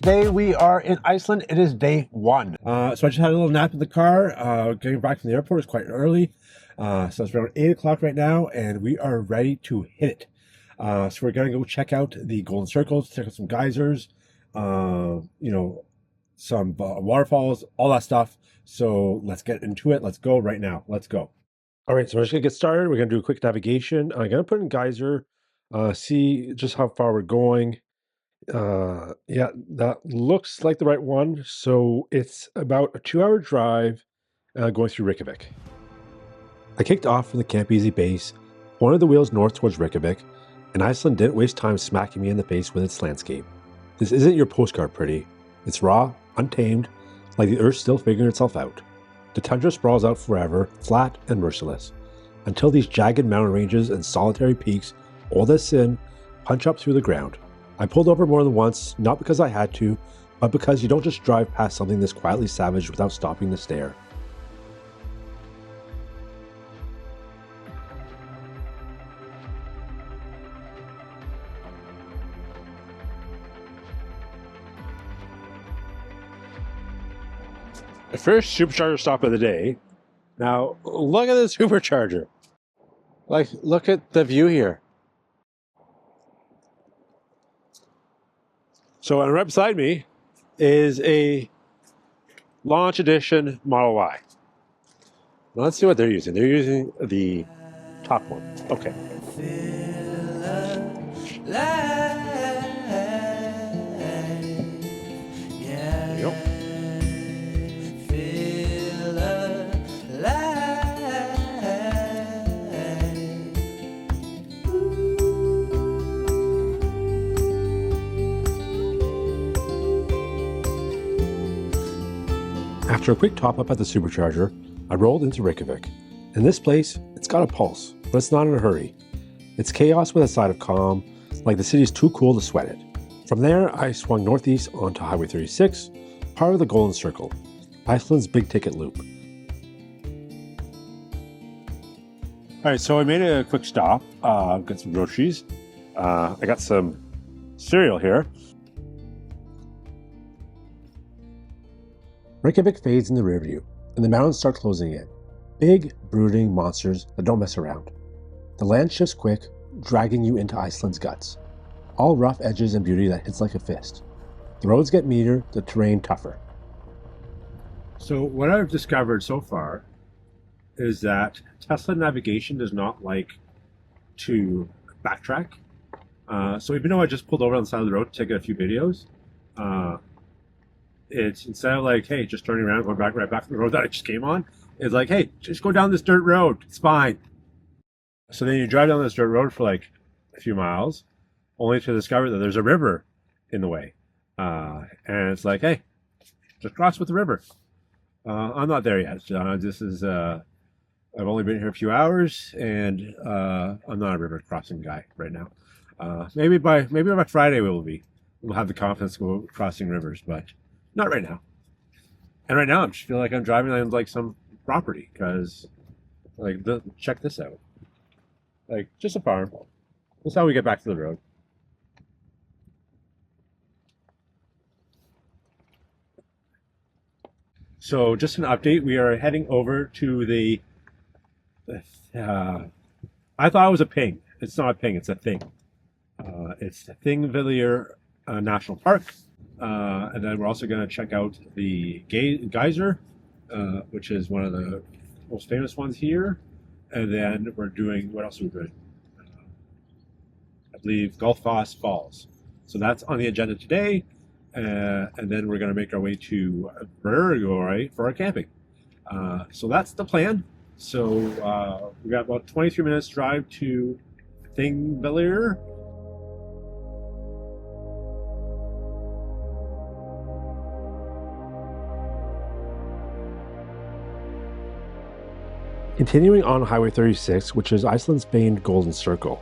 Today we are in Iceland. It is day one. So I just had a little nap in the car. Getting back from the airport is quite early. So it's around 8 o'clock right now, and we are ready to hit it. So we're going to go check out the Golden Circles, check out some geysers, some waterfalls, all that stuff. So let's get into it. Let's go right now. Let's go. All right, so we're just going to get started. We're going to do a quick navigation. I'm going to put in Geyser, see just how far we're going. Yeah, that looks like the right one. So it's about a 2-hour drive going through Reykjavik. I kicked off from the Camp Easy base, pointed the wheels north towards Reykjavik, and Iceland didn't waste time smacking me in the face with its landscape. This isn't your postcard pretty. It's raw, untamed, like the earth's still figuring itself out. The tundra sprawls out forever, flat and merciless, until these jagged mountain ranges and solitary peaks, old as sin, punch up through the ground. I pulled over more than once, not because I had to, but because you don't just drive past something this quietly savage without stopping to stare. The first supercharger stop of the day. Now, look at this supercharger. Look at the view here. So right beside me is a launch edition Model Y. Now let's see what they're using. They're using the top one. Okay. There you go. After a quick top up at the supercharger, I rolled into Reykjavik. In this place, it's got a pulse, but it's not in a hurry. It's chaos with a side of calm, like the city's too cool to sweat it. From there, I swung northeast onto Highway 36, part of the Golden Circle, Iceland's big ticket loop. Alright, so I made a quick stop, got some groceries. I got some cereal here. Reykjavik fades in the rearview, and the mountains start closing in. Big, brooding monsters that don't mess around. The land shifts quick, dragging you into Iceland's guts. All rough edges and beauty that hits like a fist. The roads get meaner, the terrain tougher. So what I've discovered so far is that Tesla navigation does not like to backtrack. So even though I just pulled over on the side of the road to take a few videos, it's instead of like, hey, just turning around, going back right back to the road that I just came on, it's like, hey, just go down this dirt road. It's fine. So then you drive down this dirt road for like a few miles, only to discover that there's a river in the way. And it's like, hey, just cross with the river. I'm not there yet. This is, I've only been here a few hours, and I'm not a river crossing guy right now. Maybe by Friday we'll have the confidence to go crossing rivers, but not right now. And right now I just feel like I'm driving on like some property, because like check this out. Like just a farm. That's how we get back to the road. So just an update, we are heading over to the I thought it was a ping. It's not a ping, it's a thing. It's the Þingvellir National Park. And then we're also going to check out the Geyser, which is one of the most famous ones here. And then we're doing, what else are we doing? I believe Gullfoss Falls. So that's on the agenda today. And then we're going to make our way to Vestrahorn for our camping. So that's the plan. So we got about 23 minutes drive to Þingvellir. Continuing on Highway 36, which is Iceland's famed Golden Circle.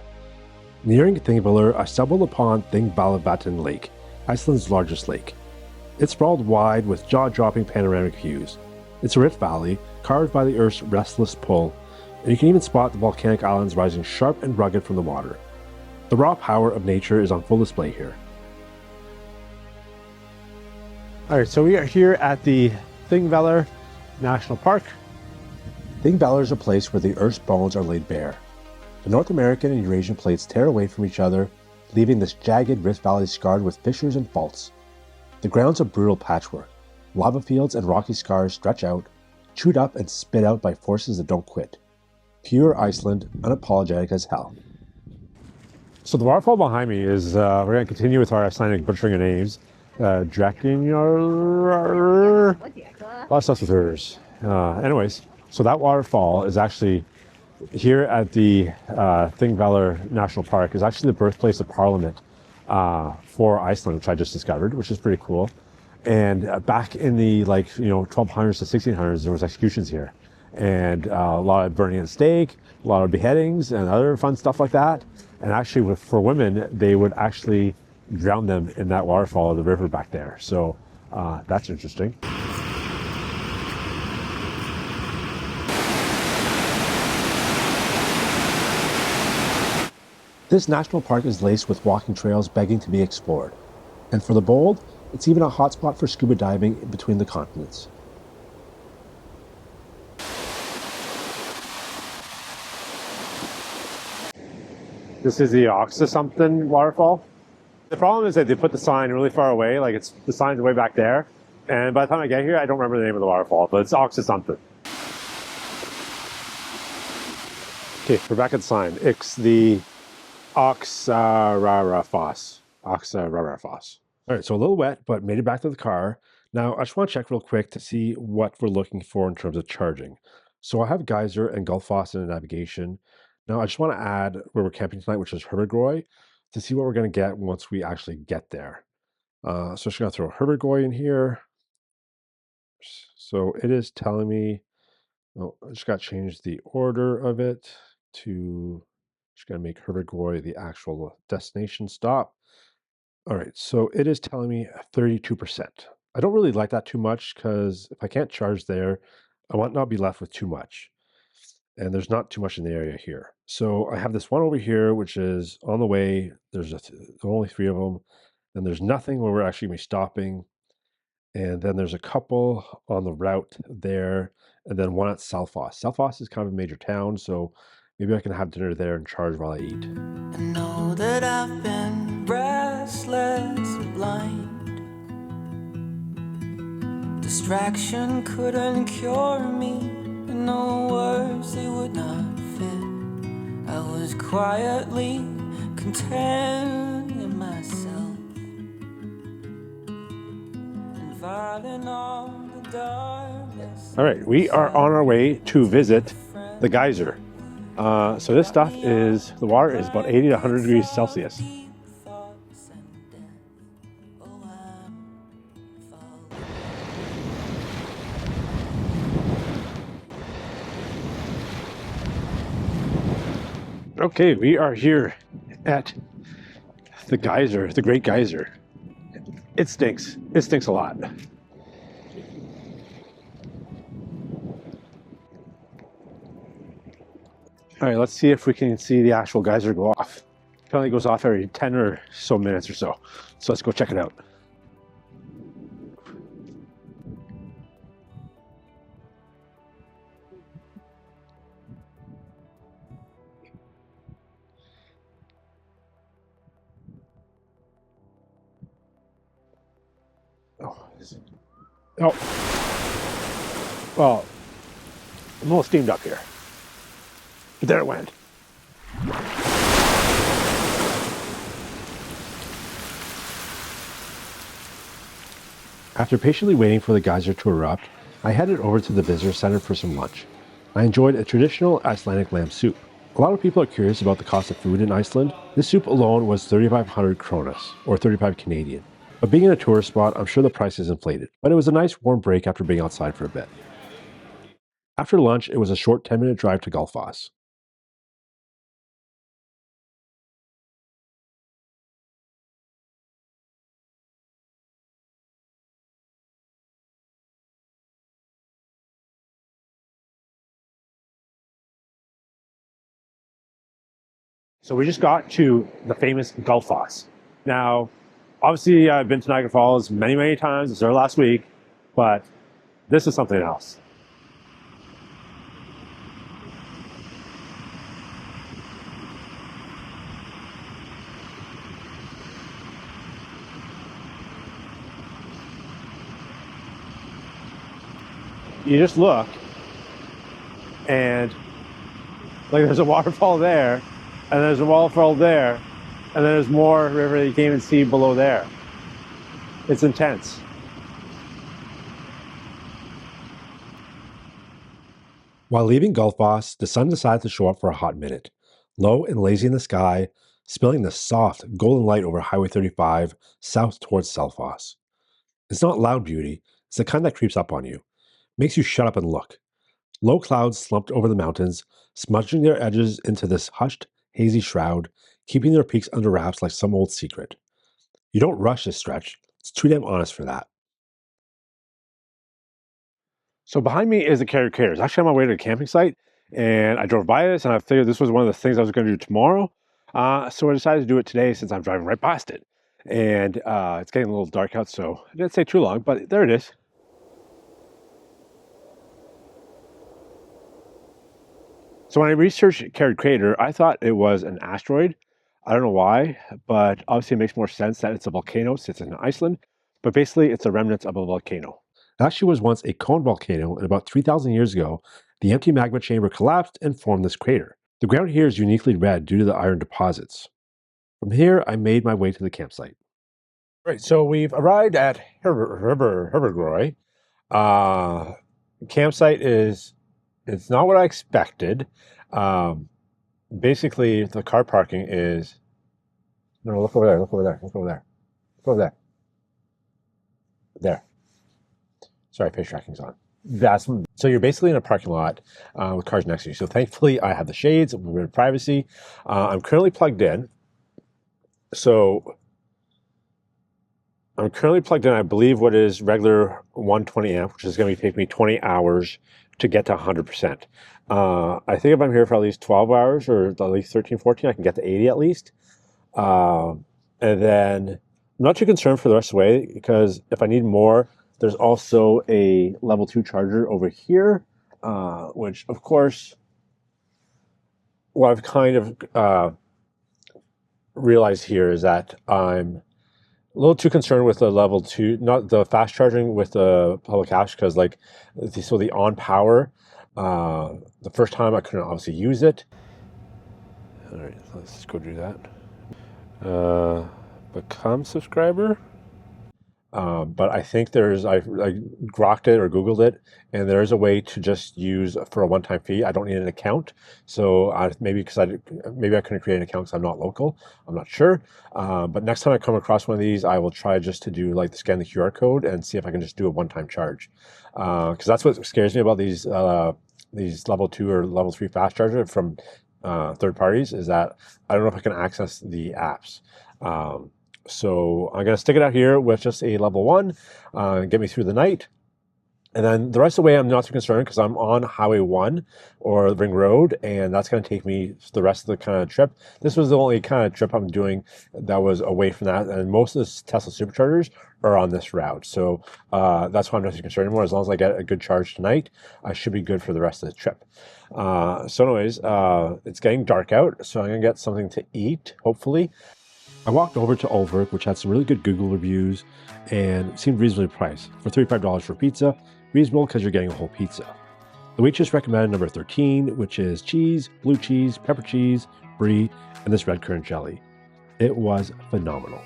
Nearing Þingvellir, I stumbled upon Þingvallavatn Lake, Iceland's largest lake. It's sprawled wide with jaw-dropping panoramic views. It's a rich valley, carved by the Earth's restless pull, and you can even spot the volcanic islands rising sharp and rugged from the water. The raw power of nature is on full display here. All right, so we are here at the Þingvellir National Park. Þingvellir is a place where the Earth's bones are laid bare. The North American and Eurasian plates tear away from each other, leaving this jagged rift valley scarred with fissures and faults. The ground's a brutal patchwork. Lava fields and rocky scars stretch out, chewed up and spit out by forces that don't quit. Pure Iceland, unapologetic as hell. So the waterfall behind me is, we're going to continue with our Icelandic butchering of names. Drakenjar. A lot of stuff with hers. Anyways, so that waterfall is actually here at the Þingvellir National Park, is actually the birthplace of Parliament for Iceland, which I just discovered, which is pretty cool. And back in the 1200s to 1600s, there was executions here, and a lot of burning at stake, a lot of beheadings, and other fun stuff like that. And actually, for women, they would actually drown them in that waterfall of the river back there. So that's interesting. This national park is laced with walking trails begging to be explored. And for the bold, it's even a hotspot for scuba diving between the continents. This is the Oxa something waterfall. The problem is that they put the sign really far away, like the sign's way back there. And by the time I get here, I don't remember the name of the waterfall, but it's Oxa something. Okay, we're back at the sign. It's the Oxararafoss. Oxararafoss. All right, so a little wet, but made it back to the car. Now, I just want to check real quick to see what we're looking for in terms of charging. So I have Geyser and Gullfoss in the navigation. Now, I just want to add where we're camping tonight, which is Herbergoy, to see what we're going to get once we actually get there. So I'm just going to throw Herbergoy in here. So it is telling me, oh, I just got to change the order of it to, just going to make Herbergoy the actual destination stop. All right, so it is telling me 32%. I don't really like that too much because if I can't charge there, I want not be left with too much. And there's not too much in the area here. So I have this one over here, which is on the way. There's only 3 of them. And there's nothing where we're actually going to be stopping. And then there's a couple on the route there. And then one at Selfoss. Selfoss is kind of a major town, so maybe I can have dinner there and charge while I eat. I know that I've been restless and blind. Distraction couldn't cure me, and no words they would not fit. I was quietly content in myself, inviting all the darkness. All right, we are on our way to visit the Geyser. So this stuff is, the water is about 80 to 100 degrees Celsius. Okay, we are here at the Geyser, the Great Geyser. It stinks. It stinks a lot. All right, let's see if we can see the actual geyser go off. It only goes off every 10 or so minutes or so. So let's go check it out. Oh, well, I'm a little steamed up here. There it went. After patiently waiting for the geyser to erupt, I headed over to the visitor center for some lunch. I enjoyed a traditional Icelandic lamb soup. A lot of people are curious about the cost of food in Iceland. This soup alone was 3,500 kronas, or 35 Canadian. But being in a tourist spot, I'm sure the price is inflated. But it was a nice warm break after being outside for a bit. After lunch, it was a short 10-minute drive to Gullfoss. So we just got to the famous Gullfoss. Now, Obviously, I've been to Niagara Falls many, many times. I was there last week, but this is something else. You just look, and like there's a waterfall there, and there's a waterfall there, and then there's more river that you can't even see below there. It's intense. While leaving Gullfoss, the sun decided to show up for a hot minute, low and lazy in the sky, spilling the soft golden light over Highway 35 south towards Selfoss. It's not loud beauty, it's the kind that creeps up on you, makes you shut up and look. Low clouds slumped over the mountains, smudging their edges into this hushed, hazy shroud, keeping their peaks under wraps like some old secret. You don't rush this stretch. It's too damn honest for that. So behind me is the Kerið crater. It's actually on my way to a camping site, and I drove by this, and I figured this was one of the things I was going to do tomorrow. So I decided to do it today since I'm driving right past it. And it's getting a little dark out, so it didn't take too long, but there it is. So when I researched Kerið crater, I thought it was an asteroid. I don't know why, but obviously it makes more sense that it's a volcano since it's in Iceland. But basically, it's the remnants of a volcano. It actually was once a cone volcano, and about 3,000 years ago, the empty magma chamber collapsed and formed this crater. The ground here is uniquely red due to the iron deposits. From here, I made my way to the campsite. Right, so we've arrived at Herbergroy. Campsite is, it's not what I expected. Basically, the car parking is, no, look over there, look over there, look over there, look over there. There. Sorry, pace tracking's on. So you're basically in a parking lot with cars next to you. So thankfully, I have the shades, a little bit of privacy. I'm currently plugged in. So I'm currently plugged in, I believe, what is regular 120 amp, which is going to take me 20 hours to get to 100%. I think if I'm here for at least 12 hours or at least 13, 14, I can get to 80 at least. And then I'm not too concerned for the rest of the way, because if I need more, there's also a level 2 charger over here, which of course, what I've kind of realized here is that I'm a little too concerned with the level 2, not the fast charging with the public hash, because like, so the on power, the first time I couldn't obviously use it. All right, let's go do that. Become subscriber. But I think I grokked it or Googled it, and there is a way to just use for a one-time fee. I don't need an account. So maybe I couldn't create an account because I'm not local. I'm not sure. But next time I come across one of these, I will try just to do like scan the QR code and see if I can just do a one-time charge. Because that's what scares me about these level 2 or level 3 fast charger from third parties, is that I don't know if I can access the apps. So I'm going to stick it out here with just a level 1, get me through the night. And then the rest of the way, I'm not too concerned because I'm on Highway 1 or the Ring Road, and that's going to take me the rest of the kind of trip. This was the only kind of trip I'm doing that was away from that, and most of the Tesla superchargers are on this route. So that's why I'm not too concerned anymore. As long as I get a good charge tonight, I should be good for the rest of the trip. So anyways, it's getting dark out, so I'm going to get something to eat, hopefully. I walked over to Ulvik, which had some really good Google reviews and seemed reasonably priced. For $35 for pizza, reasonable because you're getting a whole pizza. The waitress recommended number 13, which is cheese, blue cheese, pepper cheese, brie, and this red currant jelly. It was phenomenal.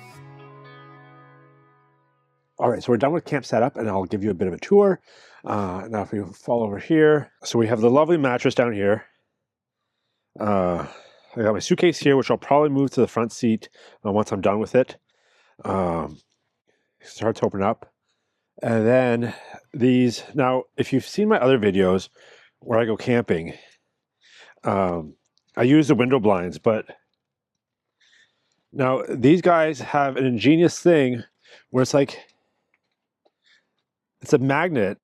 All right, so we're done with camp setup, and I'll give you a bit of a tour. Now if we fall over here, so we have the lovely mattress down here. I got my suitcase here, which I'll probably move to the front seat once I'm done with it. It's hard to open up. And then these, now, if you've seen my other videos where I go camping, I use the window blinds, but now these guys have an ingenious thing where it's like, it's a magnet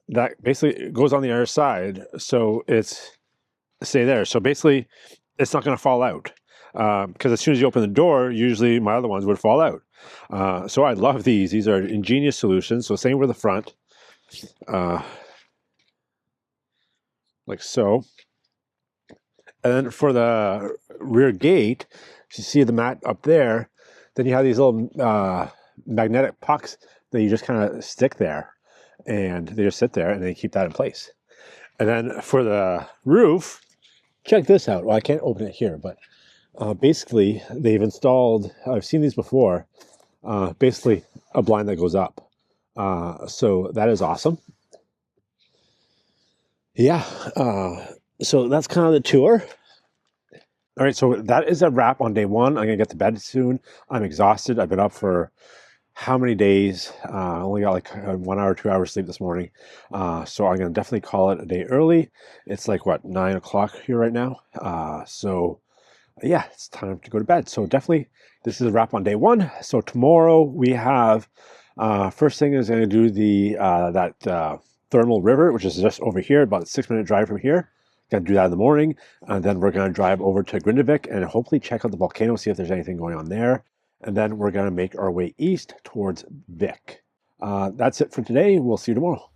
that basically goes on the other side. So it's stay there. So basically it's not going to fall out. because as soon as you open the door, usually my other ones would fall out. So I love these. These are ingenious solutions. So same with the front, like so. And then for the rear gate, you see the mat up there, then you have these little magnetic pucks that you just kind of stick there, and they just sit there and they keep that in place. And then for the roof, check this out. Well, I can't open it here, but basically they've installed, I've seen these before, basically a blind that goes up. So that is awesome. Yeah, so that's kind of the tour. All right, so that is a wrap on day one. I'm going to get to bed soon. I'm exhausted. I've been up for how many days? I only got like 1 hour, 2 hours sleep this morning. So I'm going to definitely call it a day early. It's like, what, 9 o'clock here right now? So yeah, it's time to go to bed. So definitely, this is a wrap on day one. So tomorrow we have, first thing is going to do the that thermal river, which is just over here, about a 6-minute drive from here. Going to do that in the morning, and then we're going to drive over to Grindavik and hopefully check out the volcano, see if there's anything going on there. And then we're going to make our way east towards Vik. That's it for today. We'll see you tomorrow.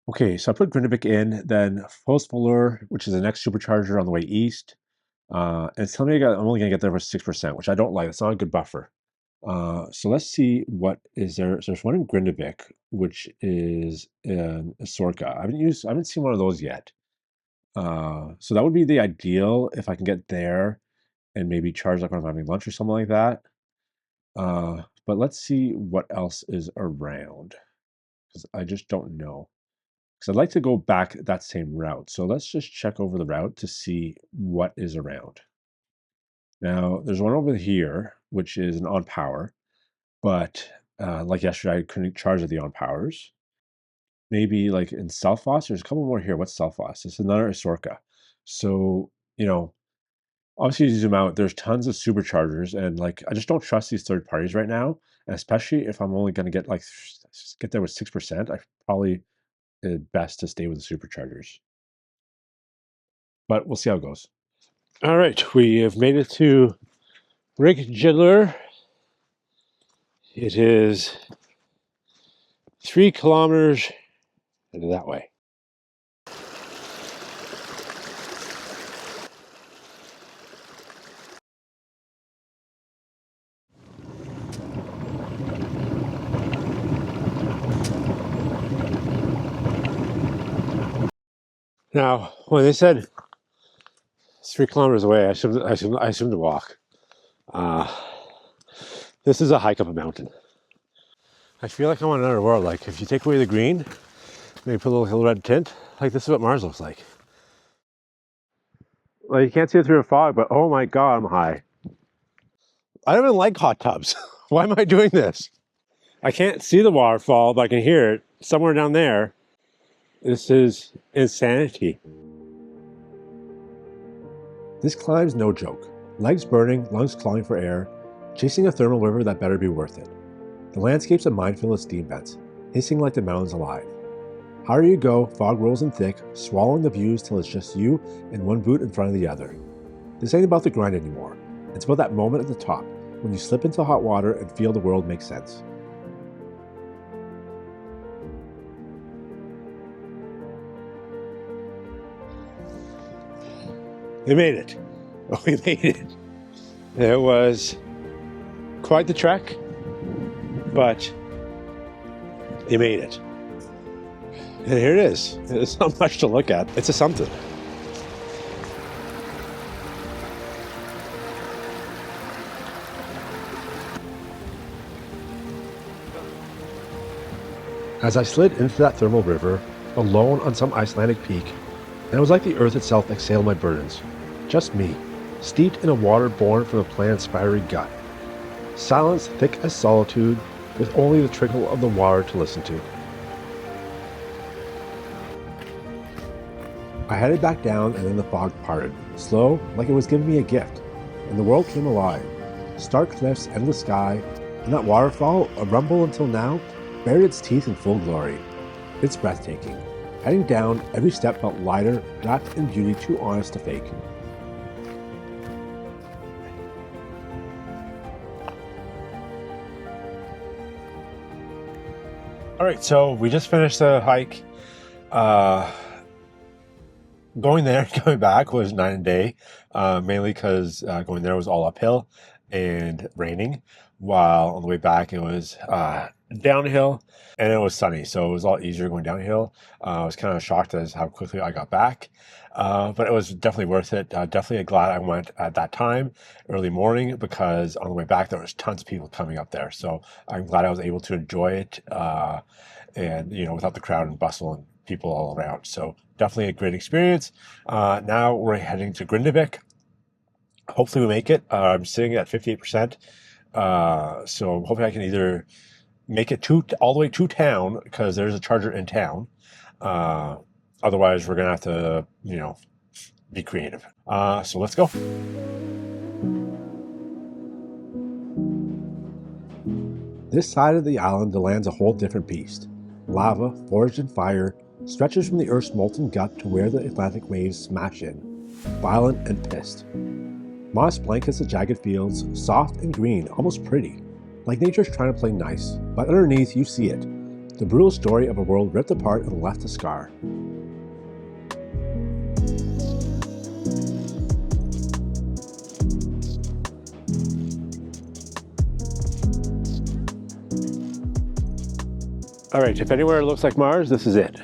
Okay, so I put Grindavik in, then Fosfolur, which is the next supercharger on the way east. And it's telling me I'm only going to get there for 6%, which I don't like. It's not a good buffer. So let's see what is there. So there's one in Grindavik, which is in Sorka. I haven't seen one of those yet. So that would be the ideal if I can get there and maybe charge like when I'm having lunch or something like that. But let's see what else is around, because I just don't know. Because I'd like to go back that same route. So let's just check over the route to see what is around. Now, there's one over here, which is an on power, but like yesterday, I couldn't charge at the on powers. Maybe like in Selfoss, there's a couple more here. What's Selfoss? It's another Isorka. So, obviously you zoom out, there's tons of superchargers, and like I just don't trust these third parties right now. And especially if I'm only going to get there with 6%, I probably best to stay with the superchargers. But we'll see how it goes. All right, we have made it to Reykjadalur. It is 3 kilometers that way. Now, when they said it's 3 kilometers away, I assumed to walk. This is a hike up a mountain. I feel like I'm on another world. Like if you take away the green, maybe put a little hill red tint, like this is what Mars looks like. Well, you can't see it through the fog, but oh my God, I'm high. I don't even like hot tubs. Why am I doing this? I can't see the waterfall, but I can hear it somewhere down there. This is insanity. This climb's no joke. Legs burning, lungs clawing for air, chasing a thermal river that better be worth it. The landscape's a minefield of steam vents, hissing like the mountains alive. Higher you go, fog rolls in thick, swallowing the views till it's just you and one boot in front of the other. This ain't about the grind anymore. It's about that moment at the top, when you slip into hot water and feel the world make sense. We made it. Oh, we made it. It was quite the trek, but you made it. And here it is. It's not much to look at. It's a something. As I slid into that thermal river, alone on some Icelandic peak, and it was like the earth itself exhaled my burdens. Just me, steeped in a water born from the planet's fiery gut. Silence thick as solitude, with only the trickle of the water to listen to. I headed back down, and then the fog parted, slow, like it was giving me a gift, and the world came alive. stark cliffs, endless sky, and that waterfall, a rumble until now, bared its teeth in full glory. It's breathtaking. Heading down, every step felt lighter, wrapped in beauty too honest to fake. All right, so we just finished the hike. Going there and coming back was night and day, mainly because going there was all uphill and raining, while on the way back it was downhill and it was sunny, so it was a lot easier going downhill. I was kind of shocked as how quickly I got back, but it was definitely worth it. Definitely glad I went at that time, early morning, because on the way back there was tons of people coming up there, so I'm glad I was able to enjoy it, and without the crowd and bustle and people all around. So definitely a great experience. Now we're heading to Grindavik. Hopefully we make it. I'm sitting at 58%. So hoping I can either make it all the way to town, because there's a charger in town. Otherwise we're gonna have to, be creative. So let's go. This side of the island, the land's a whole different beast. Lava, forged in fire, stretches from the Earth's molten gut to where the Atlantic waves smash in, violent and pissed. Moss blankets the jagged fields, soft and green, almost pretty, like nature's trying to play nice, but underneath you see it, the brutal story of a world ripped apart and left a scar. All right, if anywhere looks like Mars, this is it.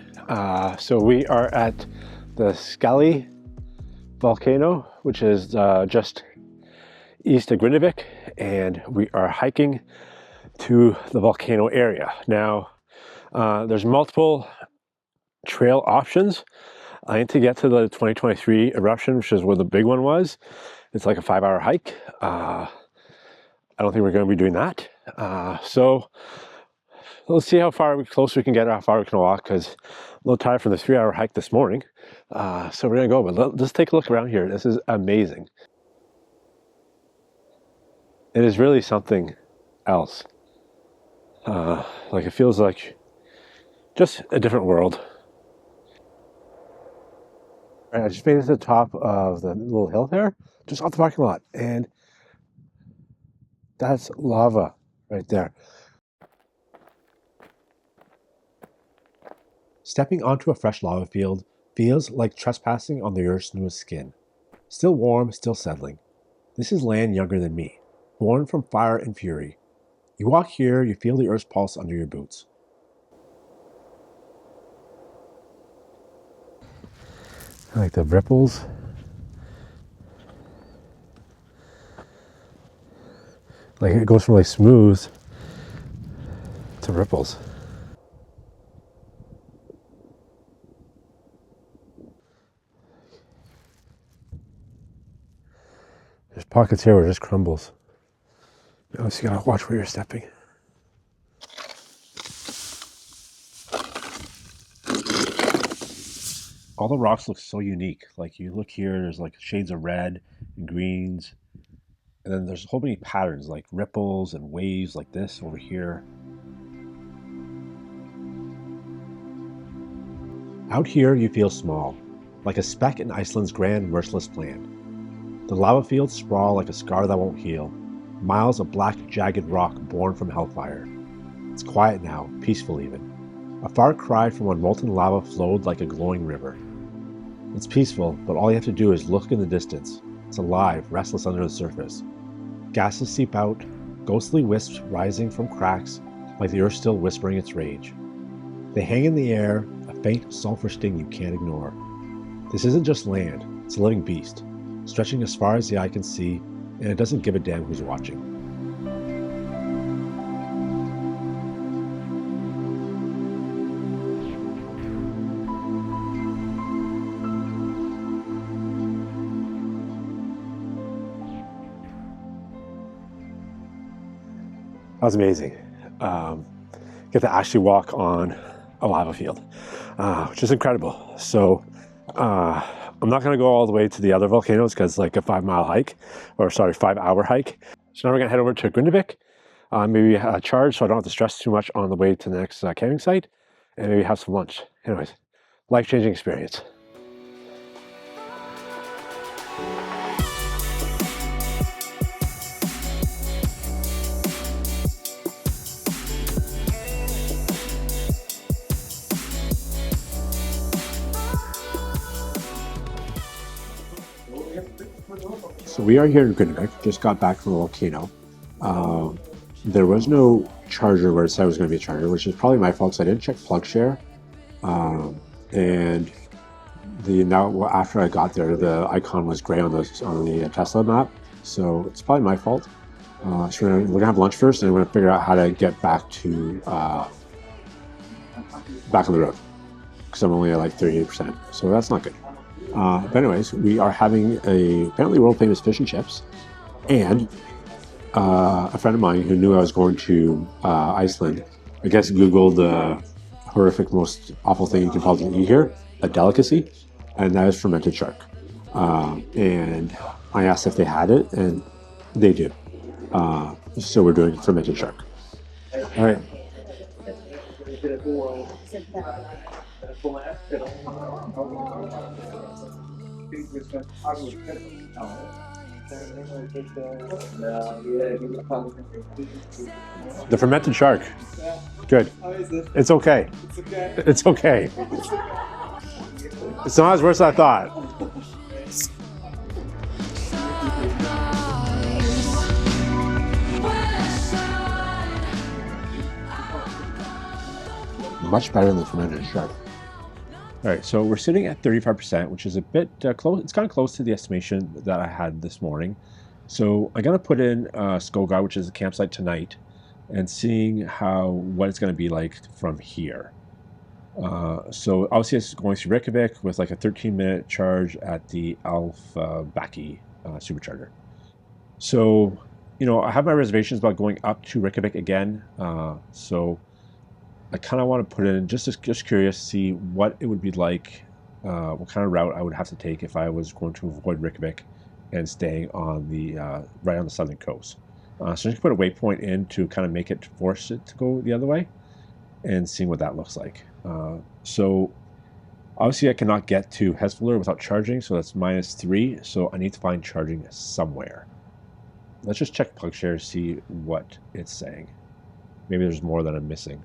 So we are at the Skelly volcano, which is just east of Grindavik, and we are hiking to the volcano area. Now, there's multiple trail options. I need to get to the 2023 Eruption, which is where the big one was. It's like a 5-hour hike. I don't think we're going to be doing that. So let's see how close we can get, or how far we can walk, because I'm a little tired from the 3-hour hike this morning. So we're gonna go, but let's take a look around here. This is amazing. It is really something else. Like, it feels like just a different world. All right, I just made it to the top of the little hill there, just off the parking lot, and that's lava right there. Stepping onto a fresh lava field feels like trespassing on the Earth's newest skin. Still warm, still settling. This is land younger than me, born from fire and fury. You walk here, you feel the Earth's pulse under your boots. I like the ripples. Like, it goes from like smooth to ripples. There's pockets here where it just crumbles. You also gotta watch where you're stepping. All the rocks look so unique. Like, you look here, there's like shades of red and greens. And then there's a whole many patterns, like ripples and waves like this over here. Out here, you feel small, like a speck in Iceland's grand, merciless plan. The lava fields sprawl like a scar that won't heal, miles of black, jagged rock born from hellfire. It's quiet now, peaceful even. A far cry from when molten lava flowed like a glowing river. It's peaceful, but all you have to do is look in the distance. It's alive, restless under the surface. Gases seep out, ghostly wisps rising from cracks, like the earth still whispering its rage. They hang in the air, a faint sulfur sting you can't ignore. This isn't just land, it's a living beast, stretching as far as the eye can see, and it doesn't give a damn who's watching. That was amazing. Get to actually walk on a lava field, which is incredible. So I'm not going to go all the way to the other volcanoes because it's like a 5-hour hike. So now we're going to head over to Grindavik, maybe charge so I don't have to stress too much on the way to the next camping site, and maybe have some lunch. Anyways, life-changing experience. So we are here in Grindavik, just got back from the volcano. There was no charger where it said it was going to be a charger, which is probably my fault because I didn't check plug share. And after I got there, the icon was gray on the Tesla map, so it's probably my fault. So we're gonna have lunch first, and we're gonna figure out how to get back on the road because I'm only at like 38%, so that's not good. But anyways, we are having apparently world famous fish and chips, and a friend of mine who knew I was going to Iceland, I guess Googled the horrific, most awful thing you can probably eat here, a delicacy, and that is fermented shark. And I asked if they had it, and they do. So we're doing fermented shark. All right. The fermented shark. Good. It's okay. It's okay. It's not as worse as I thought. Much better than the fermented shark. All right, so we're sitting at 35%, which is a bit close. It's kind of close to the estimation that I had this morning. So I'm gonna put in Skógar, which is the campsite tonight, and seeing what it's gonna be like from here. So obviously it's going through Reykjavik with like a 13-minute charge at the Alfabaki supercharger. So, I have my reservations about going up to Reykjavik again. So I kind of want to put in just curious to see what it would be like, what kind of route I would have to take if I was going to avoid Reykjavik and staying on right on the southern coast. So I'm just put a waypoint in to kind of force it to go the other way and seeing what that looks like. So obviously I cannot get to Hesvelur without charging, so that's -3. So I need to find charging somewhere. Let's just check plug share to see what it's saying. Maybe there's more that I'm missing.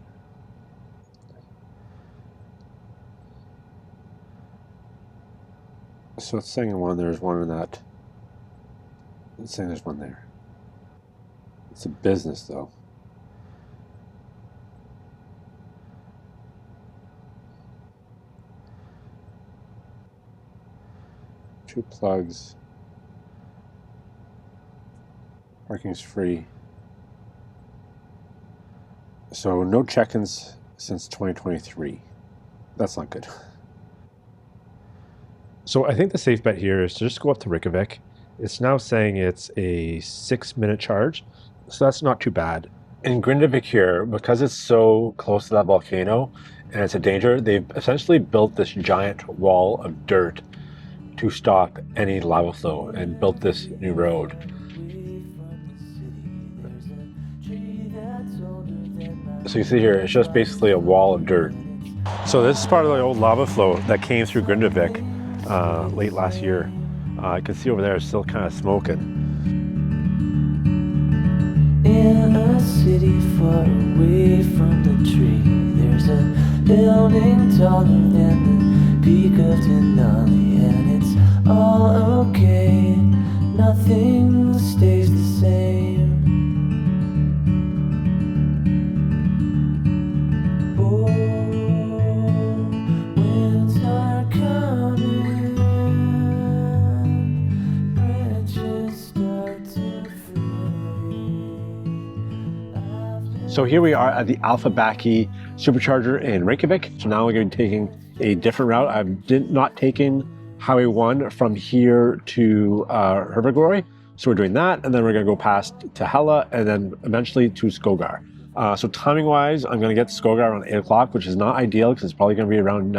So it's saying there's one in that. It's saying there's one there. It's a business though. Two plugs. Parking is free. So no check-ins since 2023. That's not good. So I think the safe bet here is to just go up to Reykjavik. It's now saying it's a 6-minute charge, so that's not too bad. In Grindavik here, because it's so close to that volcano and it's a danger, they've essentially built this giant wall of dirt to stop any lava flow and built this new road. So you see here, it's just basically a wall of dirt. So this is part of the old lava flow that came through Grindavik late last year. I can see over there it's still kind of smoking. In a city far away from the tree, there's a building taller than the peak of Denali, and it's all okay, nothing stays the same. Oh, winter coming, branches start to fray. So here we are at the Alfabaki supercharger in Reykjavik. So now we're going to be taking a different route. I've not taken Highway 1 from here to Herbergoroi. So we're doing that, and then we're going to go past to Hella, and then eventually to Skógar. So timing-wise, I'm going to get to Skógar around 8 o'clock, which is not ideal because it's probably going to be around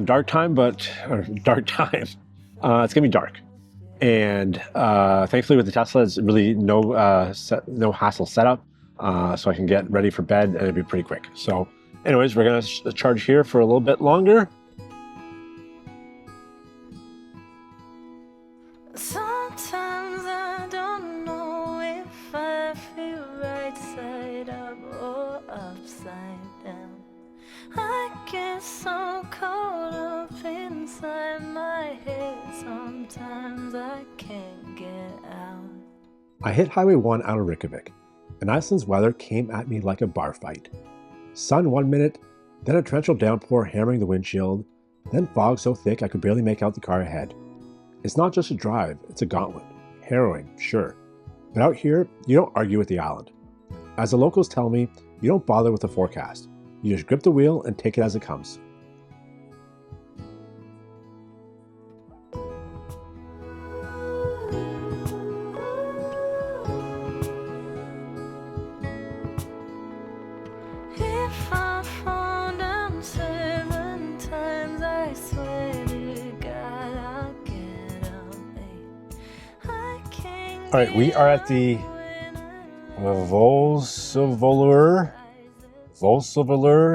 dark time, or dark time. It's going to be dark. And thankfully with the Tesla, it's really no hassle setup. So I can get ready for bed and it'd be pretty quick. So anyways, we're going to charge here for a little bit longer. Sometimes I don't know if I feel right side up or upside down. I get so caught up inside my head, sometimes I can't get out. I hit Highway 1 out of Reykjavik, and Iceland's weather came at me like a bar fight. Sun 1 minute, then a torrential downpour hammering the windshield, then fog so thick I could barely make out the car ahead. It's not just a drive, it's a gauntlet. Harrowing, sure. But out here, you don't argue with the island. As the locals tell me, you don't bother with the forecast. You just grip the wheel and take it as it comes. If I fall down 7 times, I swear to God I'll get up 8. I can't. All right, we are at the Volcanic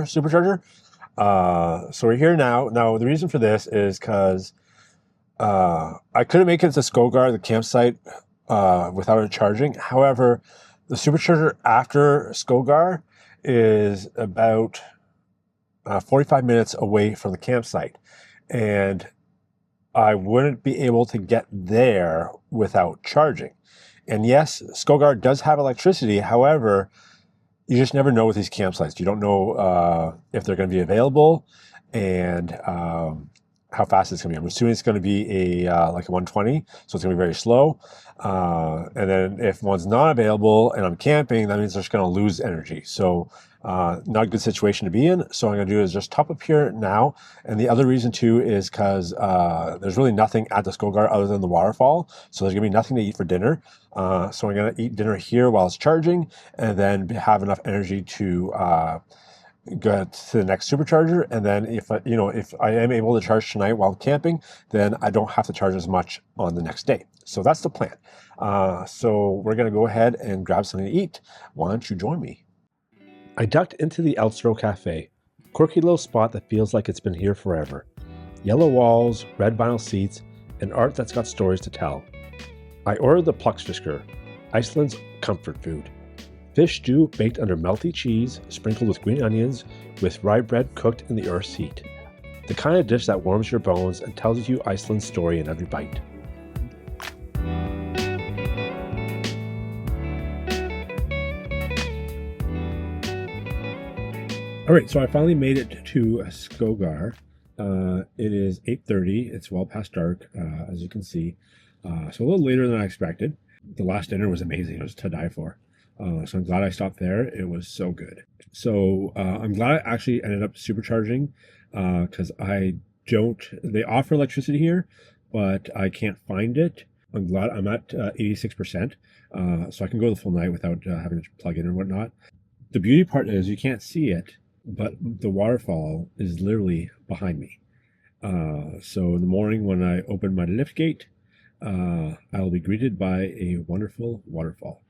supercharger. So we're here now. Now the reason for this is because I couldn't make it to Skógar, the campsite, without it charging. However, the supercharger after Skógar is about 45 minutes away from the campsite, and I wouldn't be able to get there without charging. And yes, Skógar does have electricity. However, you just never know with these campsites. You don't know if they're going to be available and how fast it's going to be. I'm assuming it's going to be like a 120, so it's going to be very slow. And then if one's not available and I'm camping, that means they're just going to lose energy. So not a good situation to be in. So what I'm going to do is just top up here now. And the other reason too is because there's really nothing at the Skógar other than the waterfall. So there's going to be nothing to eat for dinner. So I'm going to eat dinner here while it's charging and then have enough energy to go to the next supercharger. And then if I am able to charge tonight while camping, then I don't have to charge as much on the next day. So that's the plan. So we're going to go ahead and grab something to eat. Why don't you join me? I ducked into the Elstro Cafe, quirky little spot that feels like it's been here forever. Yellow walls, red vinyl seats, and art that's got stories to tell. I ordered the Plöxfiskur, Iceland's comfort food. Fish stew baked under melty cheese, sprinkled with green onions, with rye bread cooked in the earth's heat. The kind of dish that warms your bones and tells you Iceland's story in every bite. All right, so I finally made it to Skógar. It is 8:30. It's well past dark, as you can see. So a little later than I expected. The last dinner was amazing. It was to die for. So I'm glad I stopped there. It was so good. So I'm glad I actually ended up supercharging because they offer electricity here, but I can't find it. I'm glad I'm at 86%. So I can go the full night without having to plug in or whatnot. The beauty part is you can't see it, but the waterfall is literally behind me. So in the morning when I open my lift gate, I'll be greeted by a wonderful waterfall.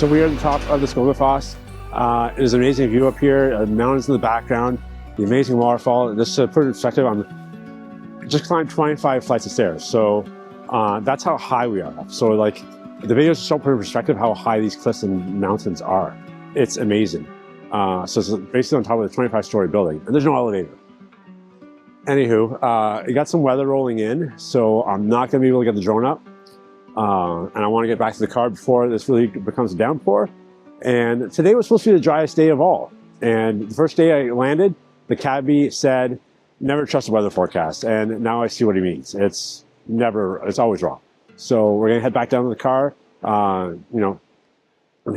So we are at the top of the Skógafoss. It is an amazing view up here, mountains in the background, the amazing waterfall. Just to put it in perspective, I just climbed 25 flights of stairs. So that's how high we are. So like the videos show put in perspective how high these cliffs and mountains are. It's amazing. So it's basically on top of the 25-story building, and there's no elevator. Anywho, I got some weather rolling in, so I'm not going to be able to get the drone up. And I want to get back to the car before this really becomes a downpour. And today was supposed to be the driest day of all. And the first day I landed, the cabbie said, never trust the weather forecast. And now I see what he means. It's always wrong. So we're going to head back down to the car, and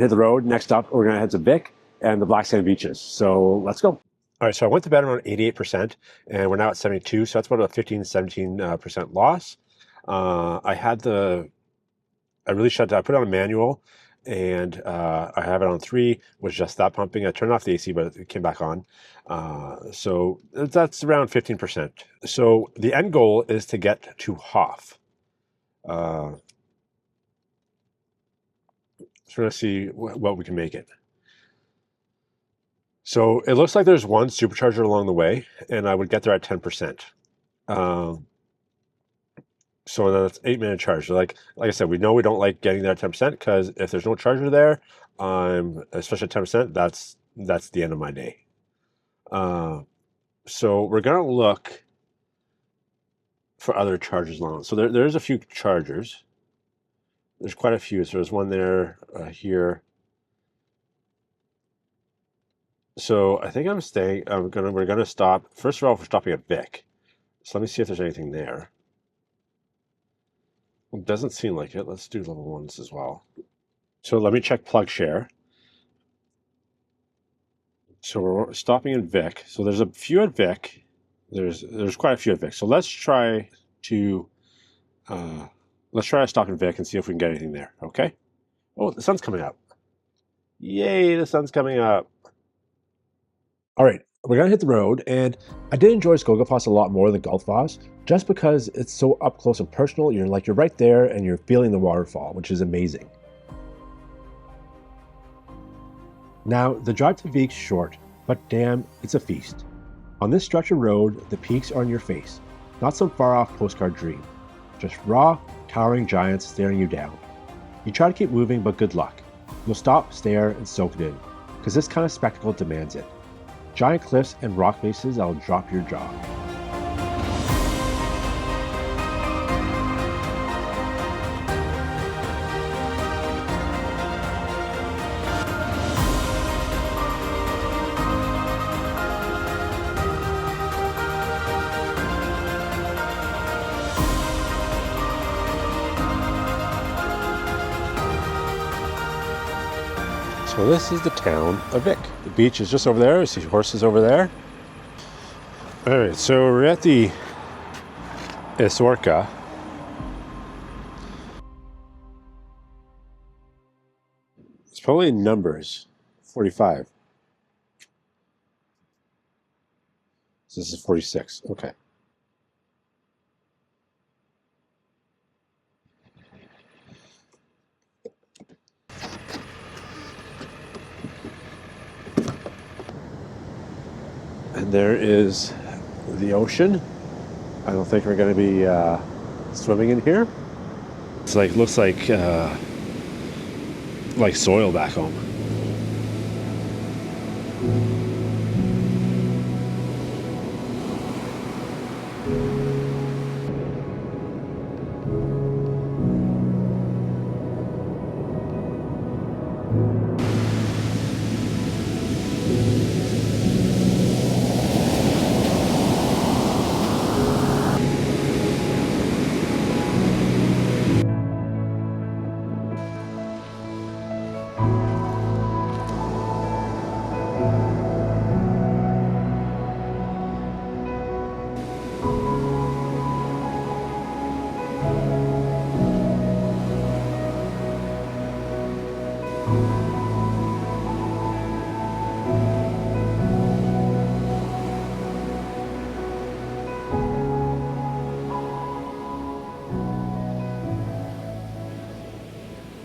hit the road. Next up, we're going to head to Vík and the black sand beaches. So let's go. All right, so I went to bed around 88%, and we're now at 72, so that's about a 15-17% loss. I really shut down. I put it on a manual, and I have it on 3 with just that pumping. I turned off the AC, but it came back on. So that's around 15%. So the end goal is to get to Hof. So we're going to see what we can make it. So it looks like there's one supercharger along the way, and I would get there at 10%. So then it's 8-minute charge. Like I said, we know we don't like getting there at 10% because if there's no charger there, especially at 10%, that's the end of my day. So we're gonna look for other chargers along. So there's a few chargers. There's quite a few. So there's one there, here. So I think we're gonna stop. First of all, we're stopping at Vík. So let me see if there's anything there. It doesn't seem like it. Let's do level 1s as well. So let me check plug share. So we're stopping in Vík. So there's a few at Vík. There's quite a few at Vík. So let's try to stop in Vík and see if we can get anything there. Okay. Oh, the sun's coming up. Yay, the sun's coming up. All right, we're gonna hit the road, and I did enjoy Skógafoss a lot more than Gullfoss, just because it's so up close and personal. You're right there, and you're feeling the waterfall, which is amazing. Now, the drive to Vík's short, but damn, it's a feast. On this stretch of road, the peaks are in your face, not some far-off postcard dream. Just raw, towering giants staring you down. You try to keep moving, but good luck. You'll stop, stare, and soak it in, because this kind of spectacle demands it. Giant cliffs and rock faces that'll drop your jaw. So this is the town of Vík. The beach is just over there. You see horses over there. All right, so we're at the Isorka. It's probably in numbers, 45. So this is 46, okay. And there is the ocean. I don't think we're going to be swimming in here. It's looks like soil back home.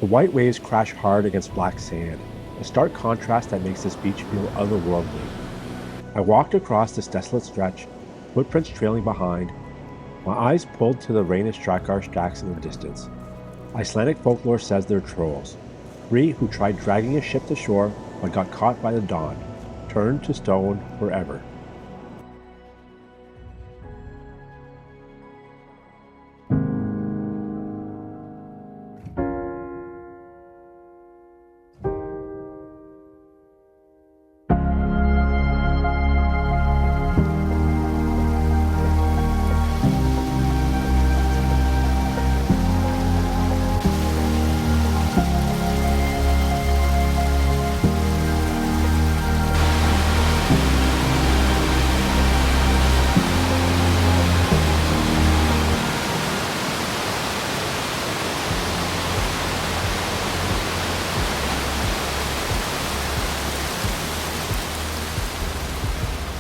The white waves crash hard against black sand, a stark contrast that makes this beach feel otherworldly. I walked across this desolate stretch, footprints trailing behind, my eyes pulled to the Reynisfjara stacks in the distance. Icelandic folklore says they're trolls, 3 who tried dragging a ship to shore but got caught by the dawn, turned to stone forever.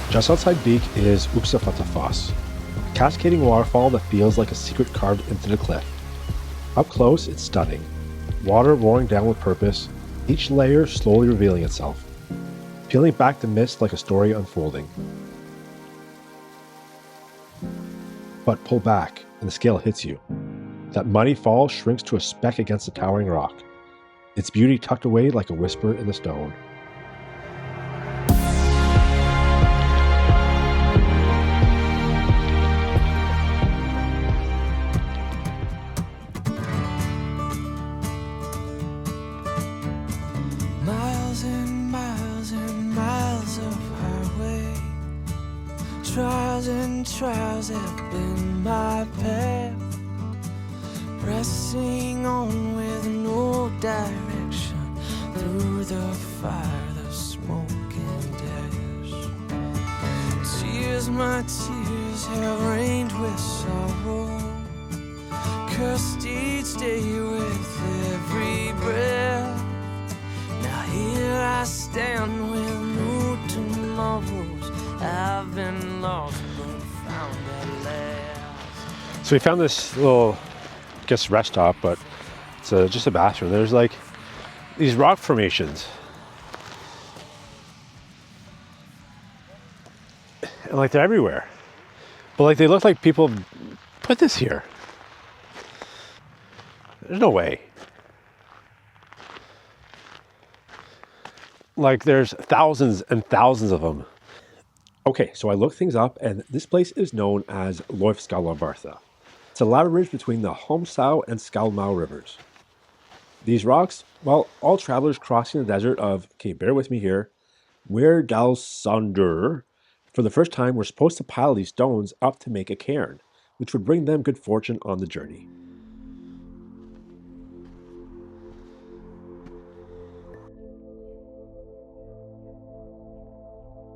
Just outside Vík is Waterfall, a cascading waterfall that feels like a secret carved into the cliff. Up close, it's stunning. Water roaring down with purpose, each layer slowly revealing itself, peeling back the mist like a story unfolding. But pull back, and the scale hits you. That mighty fall shrinks to a speck against the towering rock, its beauty tucked away like a whisper in the stone. Trials have been my path, pressing on with no direction through the fire, the smoke and ash. Tears, my tears have rained with sorrow, cursed each day with every breath. Now here I stand with no tomorrows. I've been lost. So we found this little, I guess, rest stop, but it's just a bathroom. There's like these rock formations. And like they're everywhere. But like they look like people put this here. There's no way. Like there's thousands and thousands of them. Okay, so I looked things up, and this place is known as Laufskálavarða. It's a lava ridge between the Homsá and Skálmá rivers. These rocks, well, all travelers crossing the desert of, okay, bear with me here, Weirdalsandur, for the first time were supposed to pile these stones up to make a cairn, which would bring them good fortune on the journey.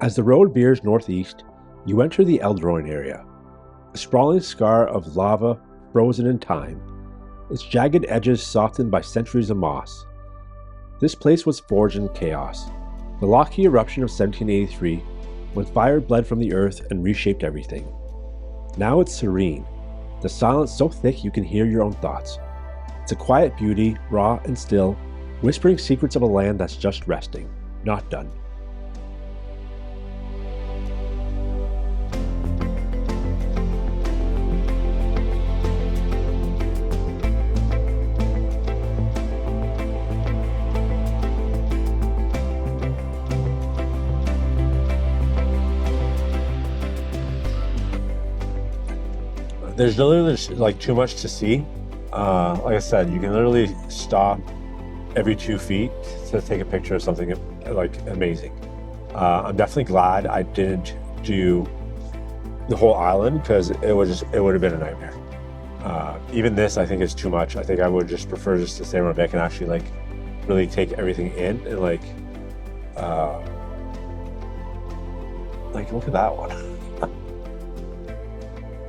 As the road veers northeast, you enter the Eldroin area, a sprawling scar of lava frozen in time, its jagged edges softened by centuries of moss. This place was forged in chaos, the Lockheed eruption of 1783, when fire bled from the earth and reshaped everything. Now it's serene, the silence so thick you can hear your own thoughts. It's a quiet beauty, raw and still, whispering secrets of a land that's just resting, not done. There's literally like too much to see. Like I said, you can literally stop every 2 feet to take a picture of something like amazing. I'm definitely glad I didn't do the whole island because it would have been a nightmare. Even this, I think, is too much. I think I would just prefer just to stay on deck and actually like really take everything in and like look at that one.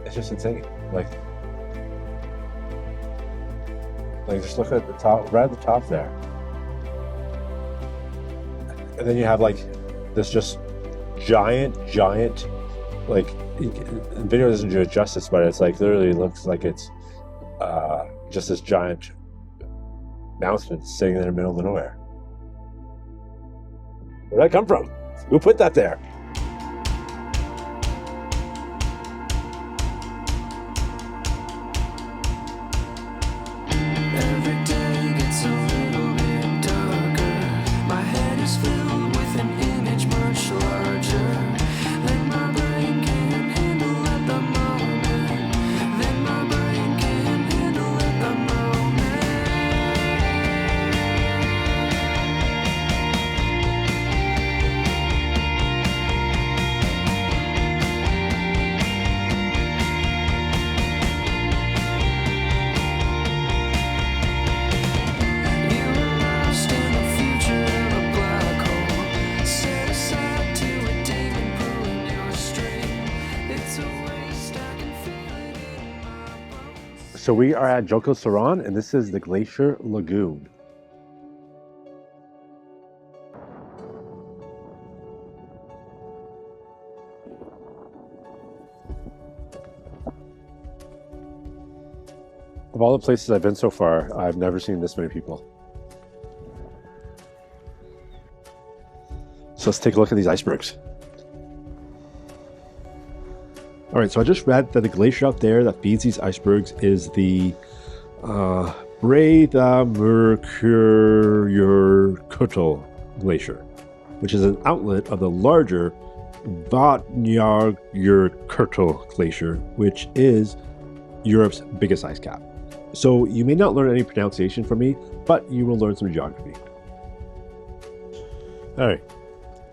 It's just insane. Like just look at the top, right at the top there. And then you have like this just giant, like, the video doesn't do it justice, but it's like literally looks like it's just this giant mountain sitting in the middle of nowhere. Where did that come from? Who put that there? Every day gets a little bit darker. My head is filled with an image much larger than my brain can handle at the moment. Than my brain can handle at the moment. You are lost in the future of a black hole, set aside to a demon pulling your string. It's a waste, I can feel it in my bones. So we are at Jökulsárlón, and this is the Glacier Lagoon. Of all the places I've been so far, I've never seen this many people. So let's take a look at these icebergs. All right, so I just read that the glacier out there that feeds these icebergs is the Jökulsárlón Glacier, which is an outlet of the larger Jökulsárlón Glacier, which is Europe's biggest ice cap. So you may not learn any pronunciation from me, but you will learn some geography. All right,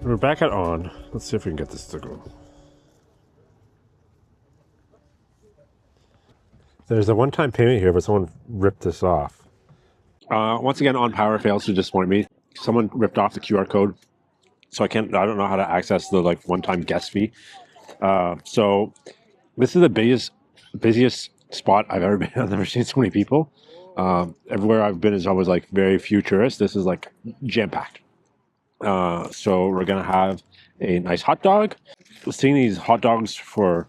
we're back at on. Let's see if we can get this to go. There's a one-time payment here, but someone ripped this off. Once again, on power fails to disappoint me. Someone ripped off the QR code, so I don't know how to access the one-time guest fee. So this is the busiest spot I've ever been. I've never seen so many people. Everywhere I've been is always very few tourists. This is jam-packed. So we're gonna have a nice hot dog. We're seeing these hot dogs for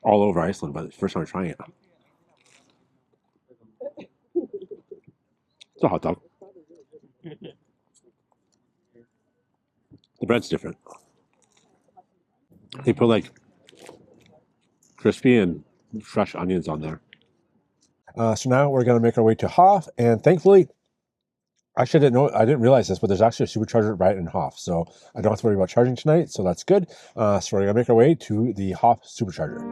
all over Iceland, but it's the first time I'm trying it. It's a hot dog. The bread's different. They put crispy and fresh onions on there. So now we're going to make our way to Hof, and thankfully, actually I didn't realize this, but there's actually a supercharger right in Hof, so I don't have to worry about charging tonight, so that's good. So we're going to make our way to the Hof supercharger.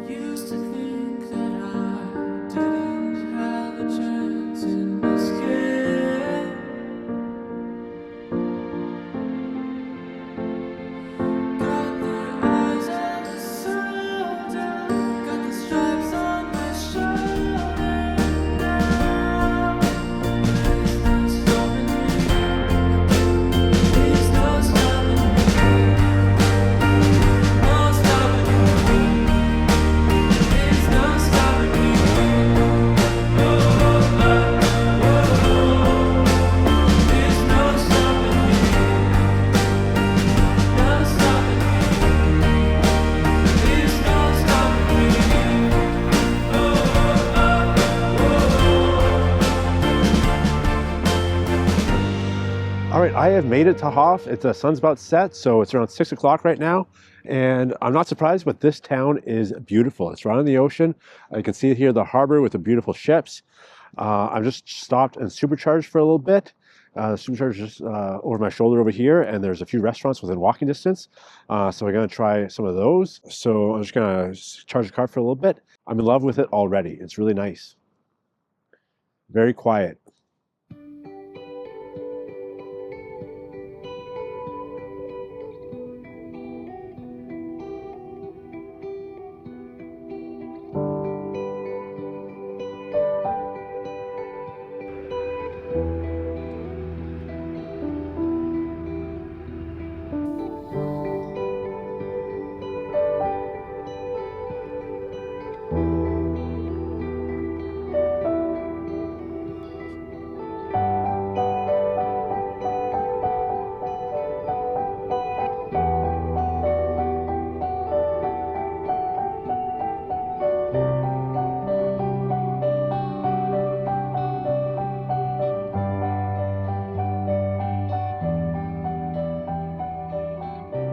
Used to think that I didn't have a chance in this game. Got the eyes of a soldier, got the stripes on my shoulder now. There's no stopping me. No stopping me. There's no stopping me. Oh, oh, oh, oh, oh. There's no stopping me. No stopping me. There's no stopping me. Oh, oh, oh, oh. All right, I have made it to Hof. The sun's about set, so it's around 6 o'clock right now. And I'm not surprised, but this town is beautiful. It's right on the ocean. You can see here the harbor with the beautiful ships. I've just stopped and supercharged for a little bit. The supercharger just over my shoulder over here, and there's a few restaurants within walking distance. So we're gonna try some of those. So I'm just gonna charge the car for a little bit. I'm in love with it already. It's really nice. Very quiet.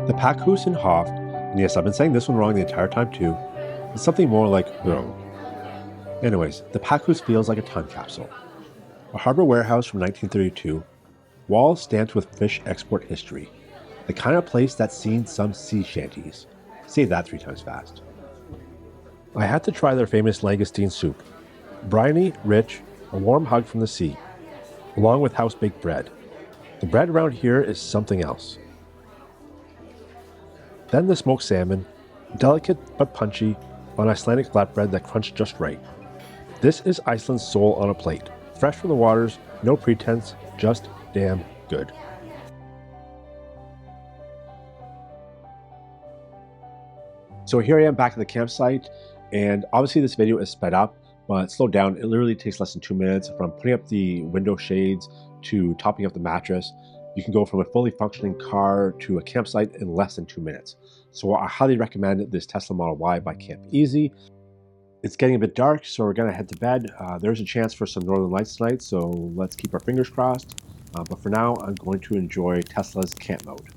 The Pakhus in Hof, and yes, I've been saying this one wrong the entire time too, is something more like Rome. Anyways, the Pakhus feels like a time capsule. A harbor warehouse from 1932, walls stamped with fish export history. The kind of place that's seen some sea shanties. Say that 3 times fast. I had to try their famous langoustine soup. Briny, rich, a warm hug from the sea, along with house-baked bread. The bread around here is something else. Then the smoked salmon, delicate but punchy, on Icelandic flatbread that crunched just right. This is Iceland's soul on a plate. Fresh from the waters, no pretense, just damn good. So here I am back at the campsite, and obviously this video is sped up, but slowed down. It literally takes less than 2 minutes from putting up the window shades to topping up the mattress. You can go from a fully functioning car to a campsite in less than 2 minutes. So I highly recommend this Tesla Model Y by Camp Easy. It's getting a bit dark, so we're gonna head to bed. There's a chance for some northern lights tonight, so let's keep our fingers crossed. But for now, I'm going to enjoy Tesla's camp mode.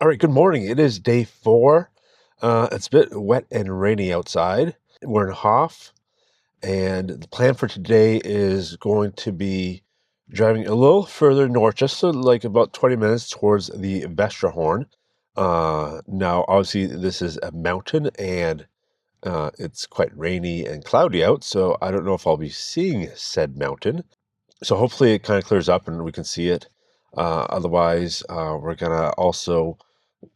All right, good morning. It is day 4. It's a bit wet and rainy outside. We're in Hof, and the plan for today is going to be driving a little further north, just so like about 20 minutes towards the Vestrahorn. Now, obviously, this is a mountain, and it's quite rainy and cloudy out, so I don't know if I'll be seeing said mountain. So hopefully it kind of clears up and we can see it. Otherwise, we're gonna also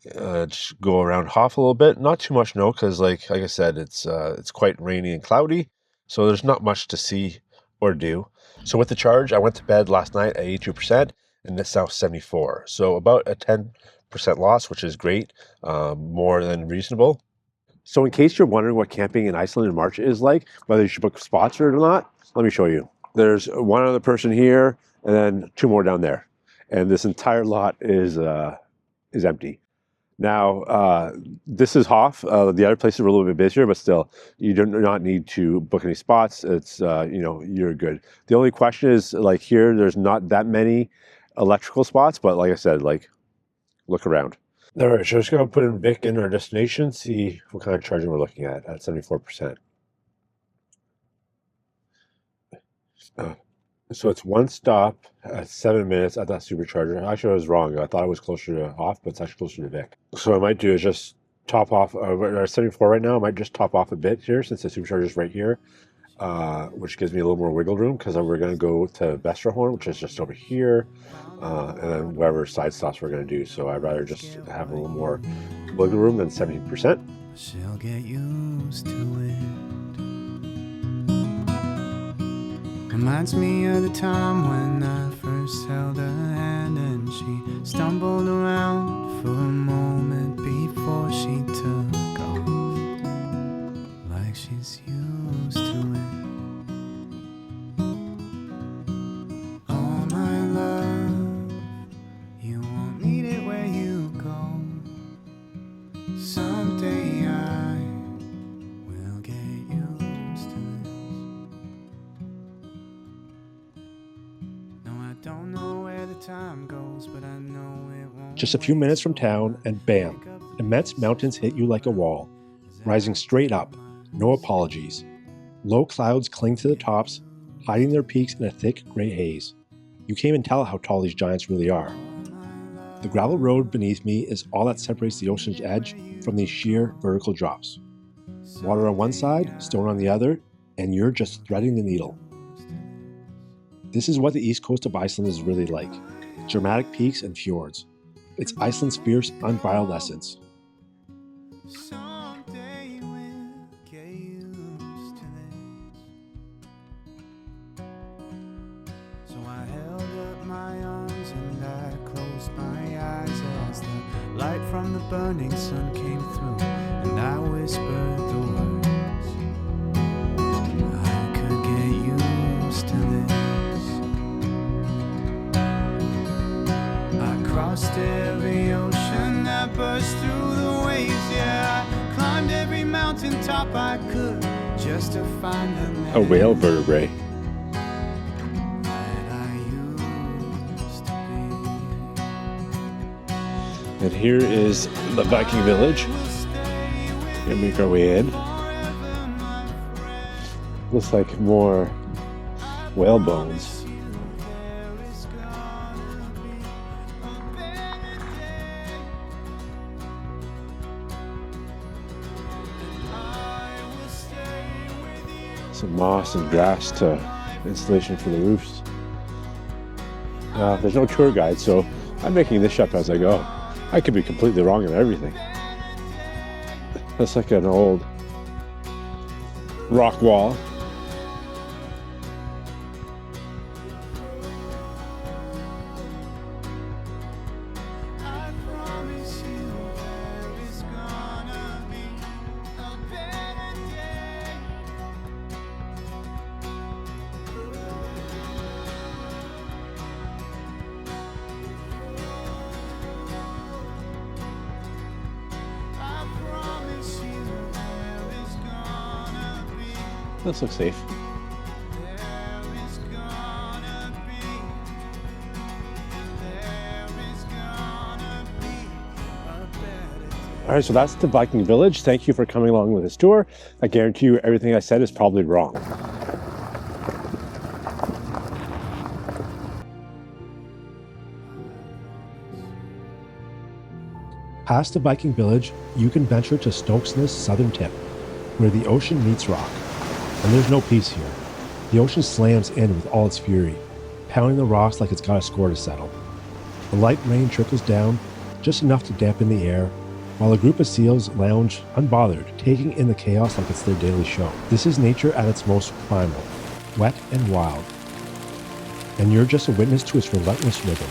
just go around Hof a little bit. Not too much, no, because like I said, it's quite rainy and cloudy, so there's not much to see or do. So with the charge, I went to bed last night at 82%, and it's now 74. So about a 10% loss, which is great, more than reasonable. So in case you're wondering what camping in Iceland in March is like, whether you should book spots or not, let me show you. There's one other person here, and then 2 more down there, and this entire lot is empty. Now, this is Hof. The other places were a little bit busier, but still, you do not need to book any spots. It's, you're good. The only question is, like here, there's not that many electrical spots, but like I said, like, look around. All right, so I'm just going to put in Vic in our destination, see what kind of charging we're looking at 74%. So it's 1 stop at 7 minutes at that supercharger. Actually, I was wrong. I thought it was closer to Hof, but it's actually closer to Vic. So what I might do is just top off. We're at 74 right now. I might just top off a bit here since the supercharger is right here, which gives me a little more wiggle room because we're going to go to Vestrahorn, which is just over here, and then whatever side stops we're going to do. So I'd rather just have a little more wiggle room than 70%. She'll get used to it. Reminds me of the time when I first held her hand and she stumbled around for a moment before she took off, like she's used to it. Oh my love, you won't need it where you go. Someday I will get used to this. Don't know where the time goes, but I know it won't. Just a few minutes from town, and bam, immense mountains hit you like a wall, rising straight up, no apologies. Low clouds cling to the tops, hiding their peaks in a thick gray haze. You can't even tell how tall these giants really are. The gravel road beneath me is all that separates the ocean's edge from these sheer vertical drops. Water on one side, stone on the other, and you're just threading the needle. This is what the east coast of Iceland is really like. Dramatic peaks and fjords. It's Iceland's fierce, unbridled essence. Someday we'll get used to this. So I held up my arms and I closed my eyes as the light from the burning sun came through, and I whispered the words. I could get used to this. Crossed every ocean that burst through the waves. Yeah, I climbed every mountain top I could, A whale vertebrae. And here is the Viking village. We're gonna make our way in. Looks like more whale bones. Some moss and grass to installation for the roofs. There's no tour guide, so I'm making this up as I go. I could be completely wrong on everything. That's like an old rock wall. This looks safe. All right, so that's the Viking village. Thank you for coming along with this tour. I guarantee you everything I said is probably wrong. Past the Viking village, you can venture to Stokesness southern tip, where the ocean meets rock. And there's no peace here. The ocean slams in with all its fury, pounding the rocks like it's got a score to settle. The light rain trickles down, just enough to dampen the air, while a group of seals lounge unbothered, taking in the chaos like it's their daily show. This is nature at its most primal, wet and wild. And you're just a witness to its relentless rhythm.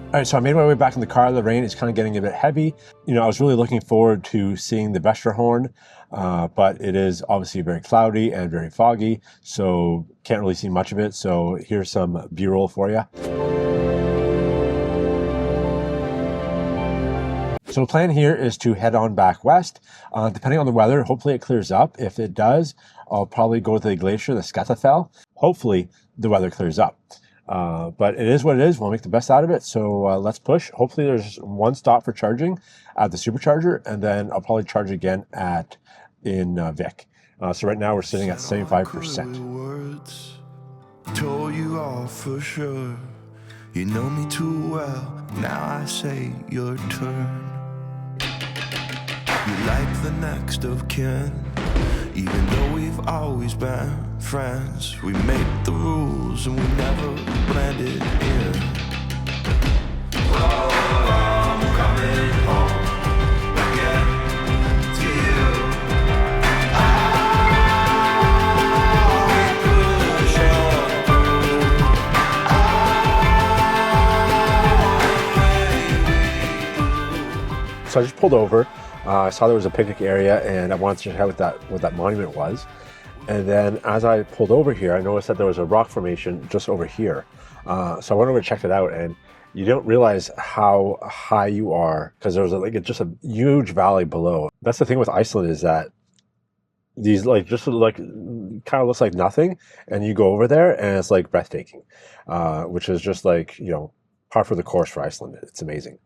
All right, so I made my way back in the car. The rain is kind of getting a bit heavy. You know, I was really looking forward to seeing the Vestrahorn, but it is obviously very cloudy and very foggy, so can't really see much of it. So here's some B-roll for you. So the plan here is to head on back west. Depending on the weather, hopefully it clears up. If it does, I'll probably go to the glacier, the Skafell. Hopefully the weather clears up. But it is what it is. We'll make the best out of it. So let's push. Hopefully there's one stop for charging at the supercharger, and then I'll probably charge again in Vic. So right now we're sitting at 75%. Told you all for sure. You know me too well. Now I say your turn. You like the next of kin, even though we've always been friends. We made the rules and we never blended in. Oh, I'm coming home again to you. So I just pulled over. I saw there was a picnic area and I wanted to check out what that monument was. And then as I pulled over here, I noticed that there was a rock formation just over here. So I went over and checked it out, and you don't realize how high you are because there's just a huge valley below. That's the thing with Iceland, is that these kind of looks like nothing, and you go over there and it's like breathtaking, which is just like, you know, par for the course for Iceland. It's amazing.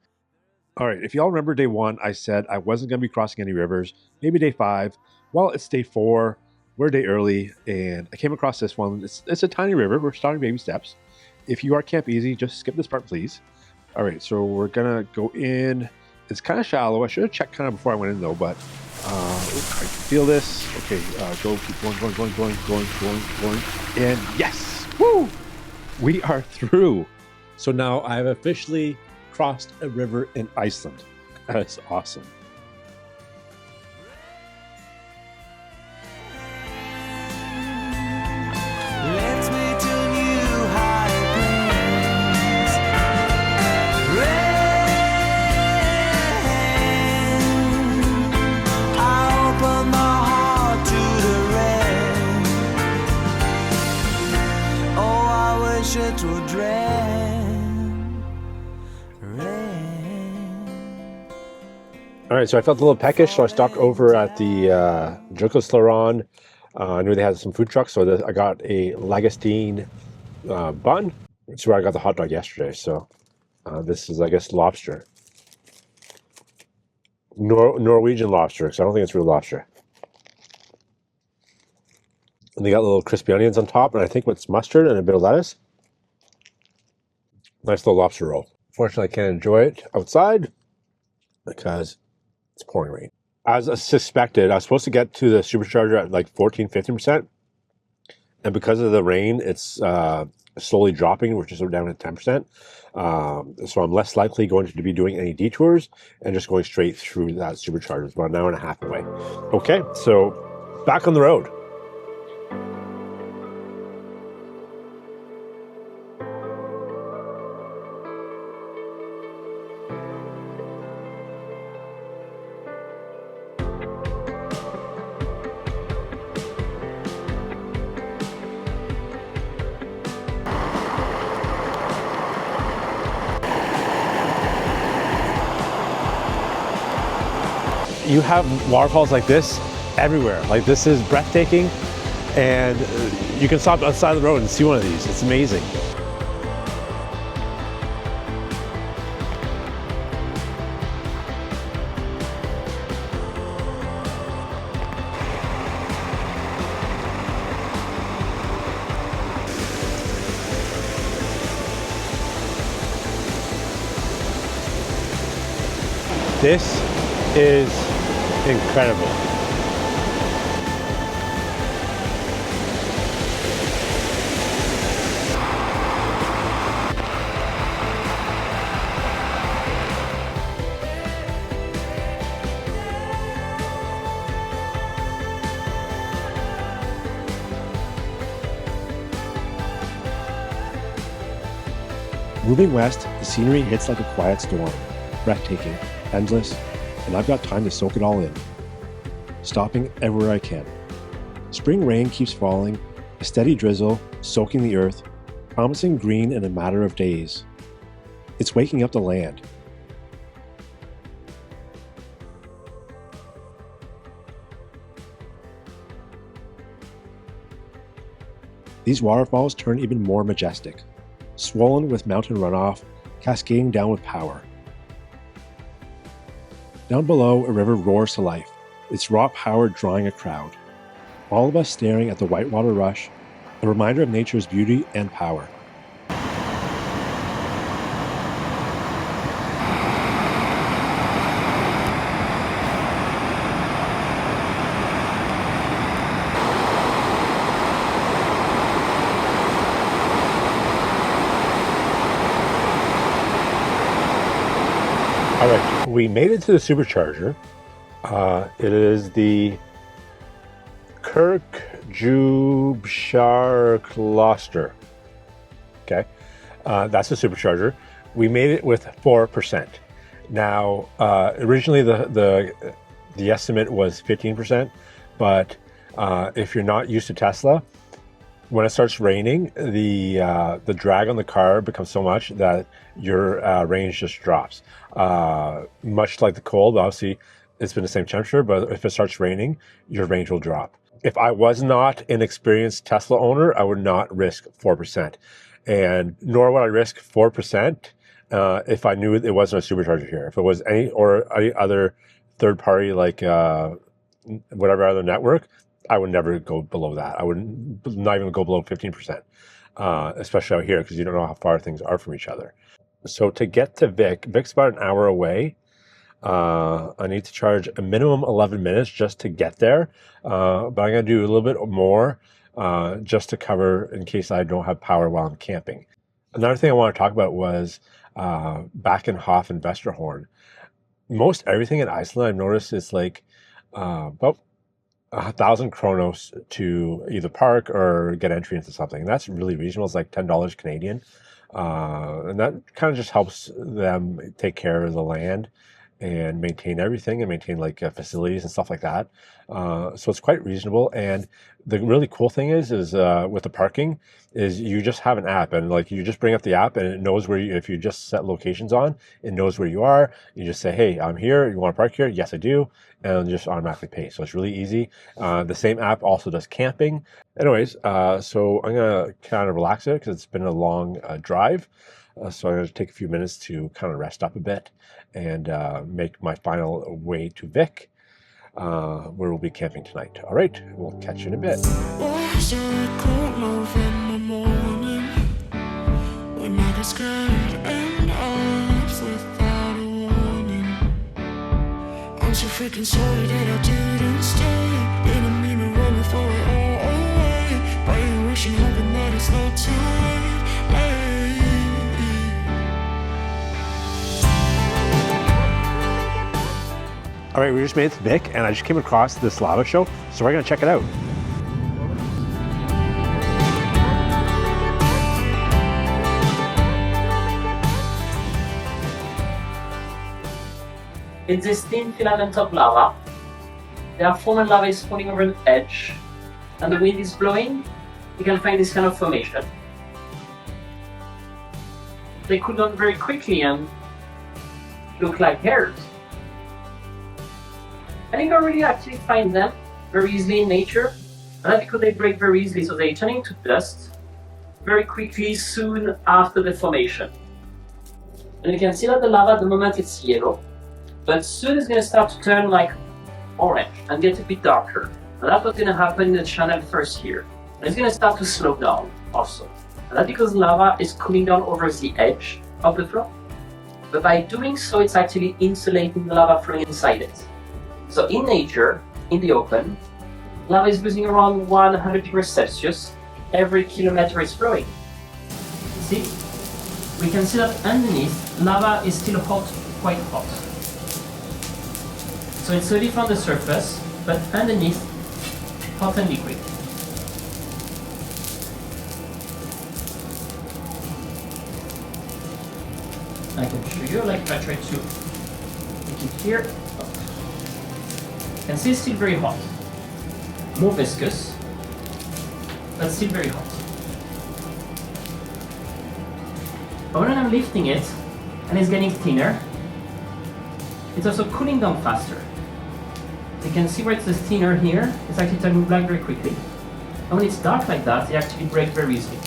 All right, if y'all remember day 1, I said I wasn't going to be crossing any rivers. Maybe day 5. Well, it's day 4. We're a day early, and I came across this one. It's a tiny river. We're starting baby steps. If you are Camp Easy, just skip this part, please. All right, so we're going to go in. It's kind of shallow. I should have checked kind of before I went in, though, but I can feel this. Okay, keep going. And yes, woo! We are through. So now I have officially crossed a river in Iceland. That's awesome. Let's meet to new high plains. Rain, I open my heart to the rain. Oh, I wish it would rain. All right, so I felt a little peckish, so I stopped over at the Jökulsárlón. I knew they had some food trucks, so I got a Lagostine bun. It's where I got the hot dog yesterday. So this is, I guess, lobster. Norwegian lobster, because I don't think it's real lobster. And they got little crispy onions on top, and I think with mustard and a bit of lettuce. Nice little lobster roll. Fortunately, I can't enjoy it outside because it's pouring rain. As I suspected, I was supposed to get to the supercharger at like 14-15%. And because of the rain, it's slowly dropping, which is down to 10%. So I'm less likely going to be doing any detours and just going straight through that supercharger. It's about an hour and a half away. Okay, so back on the road. You have waterfalls like this everywhere. Like, this is breathtaking, and you can stop outside the road and see one of these. It's amazing. This is incredible. Moving west, the scenery hits like a quiet storm, breathtaking, endless, and I've got time to soak it all in, stopping everywhere I can. Spring rain keeps falling, a steady drizzle soaking the earth, promising green in a matter of days. It's waking up the land. These waterfalls turn even more majestic, swollen with mountain runoff, cascading down with power. Down below, a river roars to life, its raw power drawing a crowd. All of us staring at the whitewater rush, a reminder of nature's beauty and power. All right, we made it to the supercharger. It is the Kirkjubsjarkloster. Okay, that's the supercharger. We made it with 4%. Now, originally the estimate was 15%, but if you're not used to Tesla, when it starts raining, the drag on the car becomes so much that your range just drops. Much like the cold, obviously, it's been the same temperature, but if it starts raining, your range will drop. If I was not an experienced Tesla owner, I would not risk 4%. And nor would I risk 4% if I knew it wasn't a supercharger here. If it was any other third party, like whatever other network, I would never go below that. I would not even go below 15%, especially out here, because you don't know how far things are from each other. So to get to Vic's about an hour away. I need to charge a minimum 11 minutes just to get there, but I'm going to do a little bit more just to cover in case I don't have power while I'm camping. Another thing I want to talk about was Vík and Hofn and Vestrahorn. Most everything in Iceland, I've noticed, is like about 1,000 kronos to either park or get entry into something. And that's really reasonable. It's like $10 Canadian. And that kind of just helps them take care of the land and maintain everything and maintain like facilities and stuff like that. So it's quite reasonable. And The really cool thing is with the parking is you just have an app, and like you just bring up the app and it knows where you, if you just set locations on, it knows where you are. You just say, hey, I'm here. You want to park here? Yes, I do. And just automatically pay. So it's really easy. The same app also does camping. Anyways, so I'm going to kind of relax it because it's been a long drive. So I'm going to take a few minutes to kind of rest up a bit and make my final way to Vic, where we'll be camping tonight. All right, we'll catch you in a bit. Was it cold November morning when I got scared and off without a warning? I'm so freaking sorry that I didn't stay. Didn't mean to run and throw it all away. But you're wishing, hoping that it's not too late. All right, we just made it to Vic, and I just came across this lava show, so we're gonna check it out. It's this thin filament of lava. There are foam and lava is falling over the edge, and the wind is blowing. You can find this kind of formation. They cool down very quickly and look like hairs. And you can really actually find them very easily in nature, and that's because they break very easily, so they turn into dust very quickly soon after the formation. And you can see that the lava at the moment it's yellow, but soon it's going to start to turn like orange and get a bit darker. And that's what's going to happen in the channel first here. And it's going to start to slow down also. And that's because lava is cooling down over the edge of the flow. But by doing so, it's actually insulating the lava flowing inside it. So in nature, in the open, lava is losing around 100 degrees Celsius every kilometer it's flowing. See? We can see that underneath, lava is still hot, quite hot. So it's solid from the surface, but underneath, hot and liquid. I can show you, like if I try to make it here. You can see it's still very hot. More viscous, but still very hot. But when I'm lifting it, and it's getting thinner, it's also cooling down faster. You can see where it's thinner here, it's actually turning black very quickly. And when it's dark like that, they actually break very easily.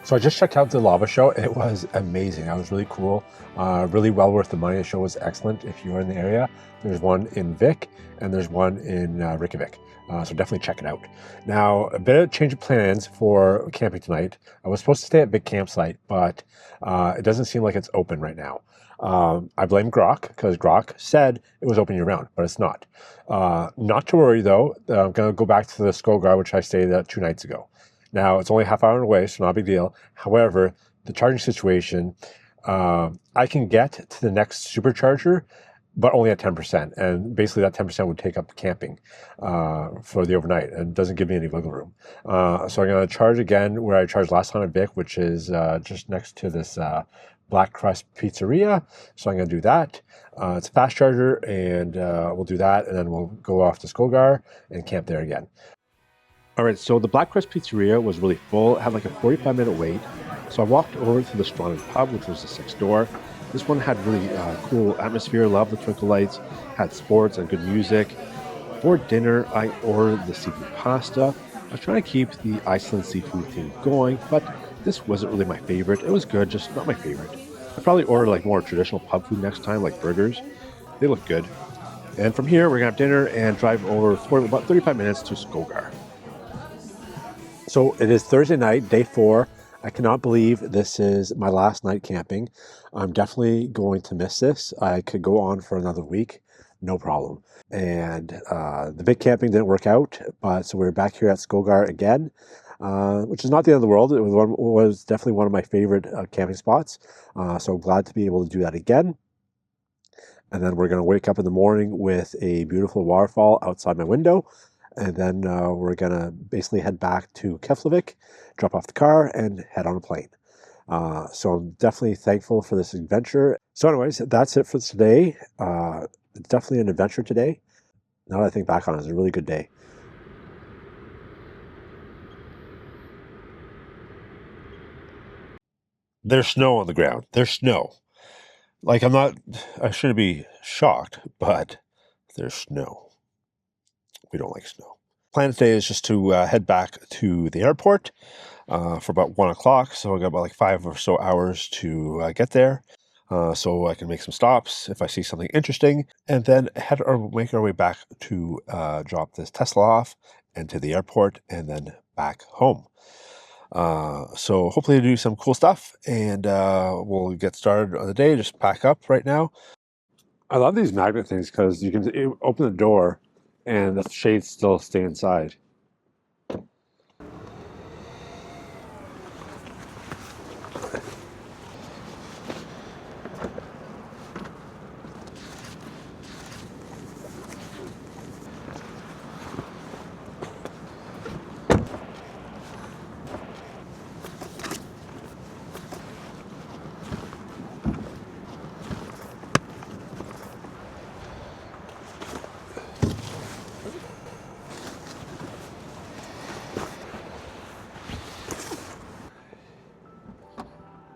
So I just checked out the lava show. It was amazing. It was really cool. Really well worth the money. The show was excellent if you are in the area. There's one in Vic and there's one in Reykjavik. So definitely check it out. Now, a bit of change of plans for camping tonight. I was supposed to stay at Big Campsite, but it doesn't seem like it's open right now. I blame Grok because Grok said it was open year round, but it's not. Not to worry though. I'm going to go back to the Skógar, which I stayed at 2 nights ago. Now, it's only a half hour away, so not a big deal. However, the charging situation, I can get to the next supercharger, but only at 10%. And basically that 10% would take up camping for the overnight and doesn't give me any wiggle room. So I'm going to charge again where I charged last time at Vic, which is just next to this Black Crust Pizzeria. So I'm going to do that. It's a fast charger, and we'll do that, and then we'll go off to Skógar and camp there again. All right, so the Black Crust Pizzeria was really full. It had like a 45-minute wait. So I walked over to the Strokkur pub, which was the 6th door. This one had really cool atmosphere, loved the twinkle lights, had sports and good music. For dinner, I ordered the seafood pasta. I was trying to keep the Iceland seafood theme going, but this wasn't really my favorite. It was good, just not my favorite. I'd probably order like more traditional pub food next time, like burgers. They look good. And from here, we're gonna have dinner and drive over for about 35 minutes to Skógar. So it is Thursday night, day 4. I cannot believe this is my last night camping. I'm definitely going to miss this. I could go on for another week, no problem. And the big camping didn't work out, but so we're back here at Skógar again, which is not the end of the world. It was definitely one of my favorite camping spots. So I'm glad to be able to do that again. And then we're going to wake up in the morning with a beautiful waterfall outside my window. And then we're going to basically head back to Keflavik, drop off the car, and head on a plane. So I'm definitely thankful for this adventure. So anyways, that's it for today. It's definitely an adventure today. Now that I think back on it, it was a really good day. There's snow on the ground. There's snow. Like, I shouldn't be shocked, but there's snow. We don't like snow. Plan today is just to head back to the airport for about 1 o'clock. So I got about like 5 or so hours to get there. So I can make some stops if I see something interesting, and then make our way back to drop this Tesla off and to the airport, and then back home. So hopefully do some cool stuff, and we'll get started on the day. Just pack up right now. I love these magnet things because you can open the door and the shades still stay inside.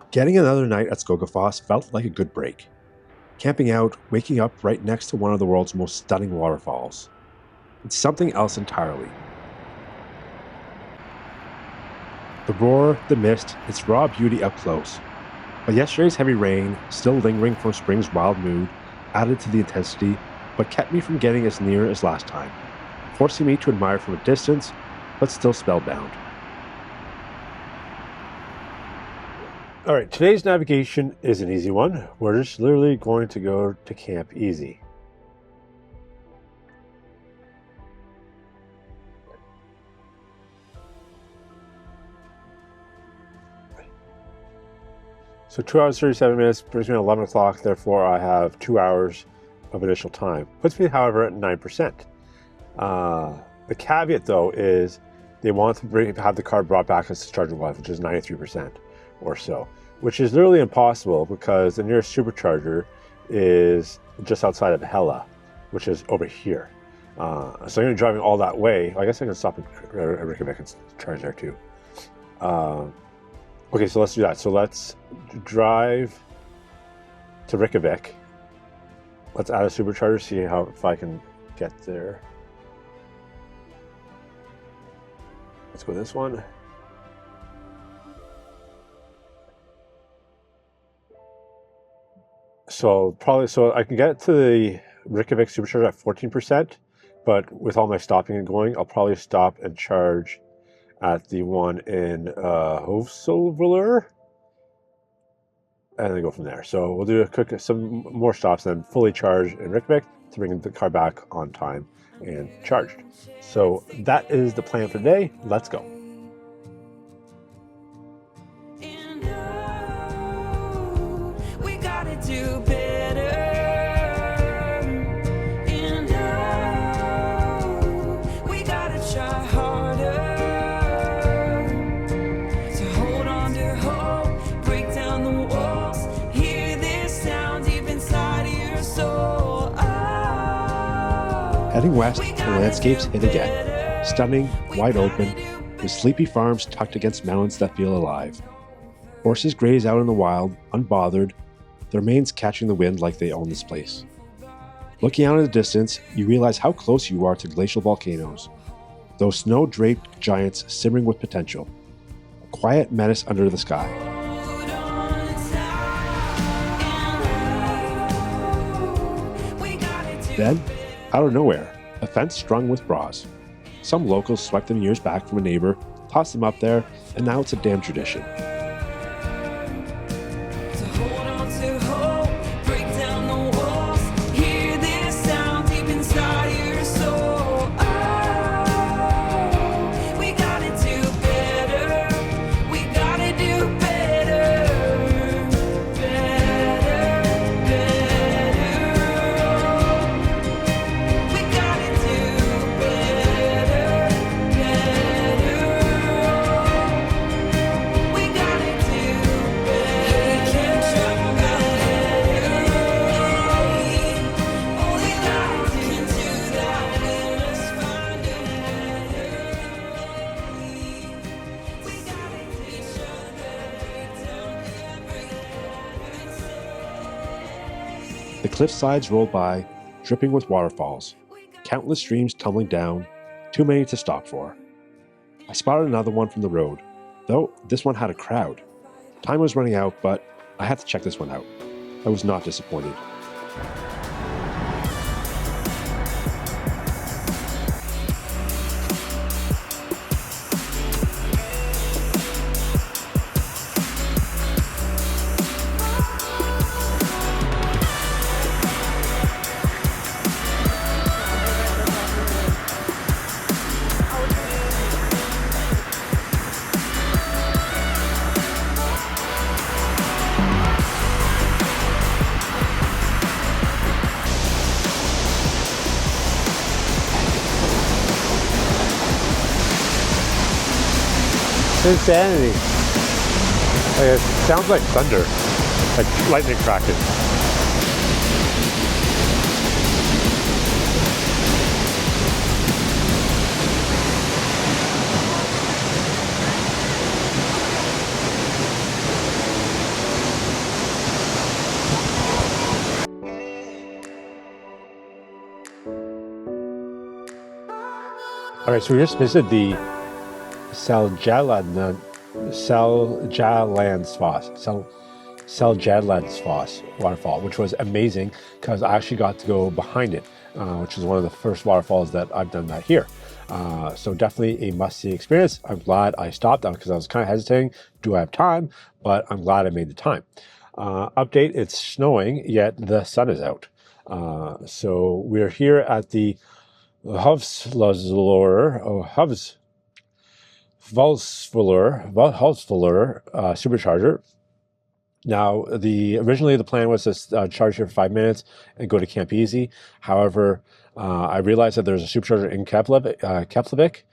Getting another night at Skógafoss felt like a good break. Camping out, waking up right next to one of the world's most stunning waterfalls. It's something else entirely. The roar, the mist, its raw beauty up close. But yesterday's heavy rain, still lingering from spring's wild mood, added to the intensity, but kept me from getting as near as last time, forcing me to admire from a distance, but still spellbound. All right, today's navigation is an easy one. We're just literally going to go to Camp Easy. So 2 hours, 37 minutes brings me to 11 o'clock. Therefore, I have 2 hours of initial time. Puts me, however, at 9%. The caveat, though, is they want to have the car brought back as dischargeable life, which is 93% or so, which is literally impossible because the nearest supercharger is just outside of Hella, which is over here. So I'm going to be driving all that way. I guess I can stop at Reykjavik and charge there too. Okay, so let's do that. So let's drive to Reykjavik. Let's add a supercharger, see if I can get there. Let's go this one. So I can get to the Reykjavik supercharger at 14%, but with all my stopping and going, I'll probably stop and charge at the one in Hofsölvur, and then go from there. So we'll do some more stops, then fully charge in Reykjavik to bring the car back on time and charged. So that is the plan for today. Let's go. Heading west, the landscapes hit again. Stunning, wide open, with sleepy farms tucked against mountains that feel alive. Horses graze out in the wild, unbothered, their manes catching the wind like they own this place. Looking out in the distance, you realize how close you are to glacial volcanoes, those snow-draped giants simmering with potential. A quiet menace under the sky. Then, out of nowhere, a fence strung with bras. Some locals swept them years back from a neighbor, tossed them up there, and now it's a damn tradition. We got The cliff sides rolled by, dripping with waterfalls, countless streams tumbling down, too many to stop for. I spotted another one from the road, though this one had a crowd. Time was running out, but I had to check this one out. I was not disappointed. Insanity. It sounds like thunder, like lightning cracking. All right, so we just visited the Seljalandsfoss waterfall, which was amazing because I actually got to go behind it, which is one of the first waterfalls that I've done that here. So definitely a must-see experience. I'm glad I stopped because I was kind of hesitating. Do I have time? But I'm glad I made the time. Update, it's snowing, yet the sun is out. So we're here at the Valsvöllur supercharger. Now, originally the plan was to charge here for 5 minutes and go to Camp Easy. However, I realized that there's a supercharger in Keflavik,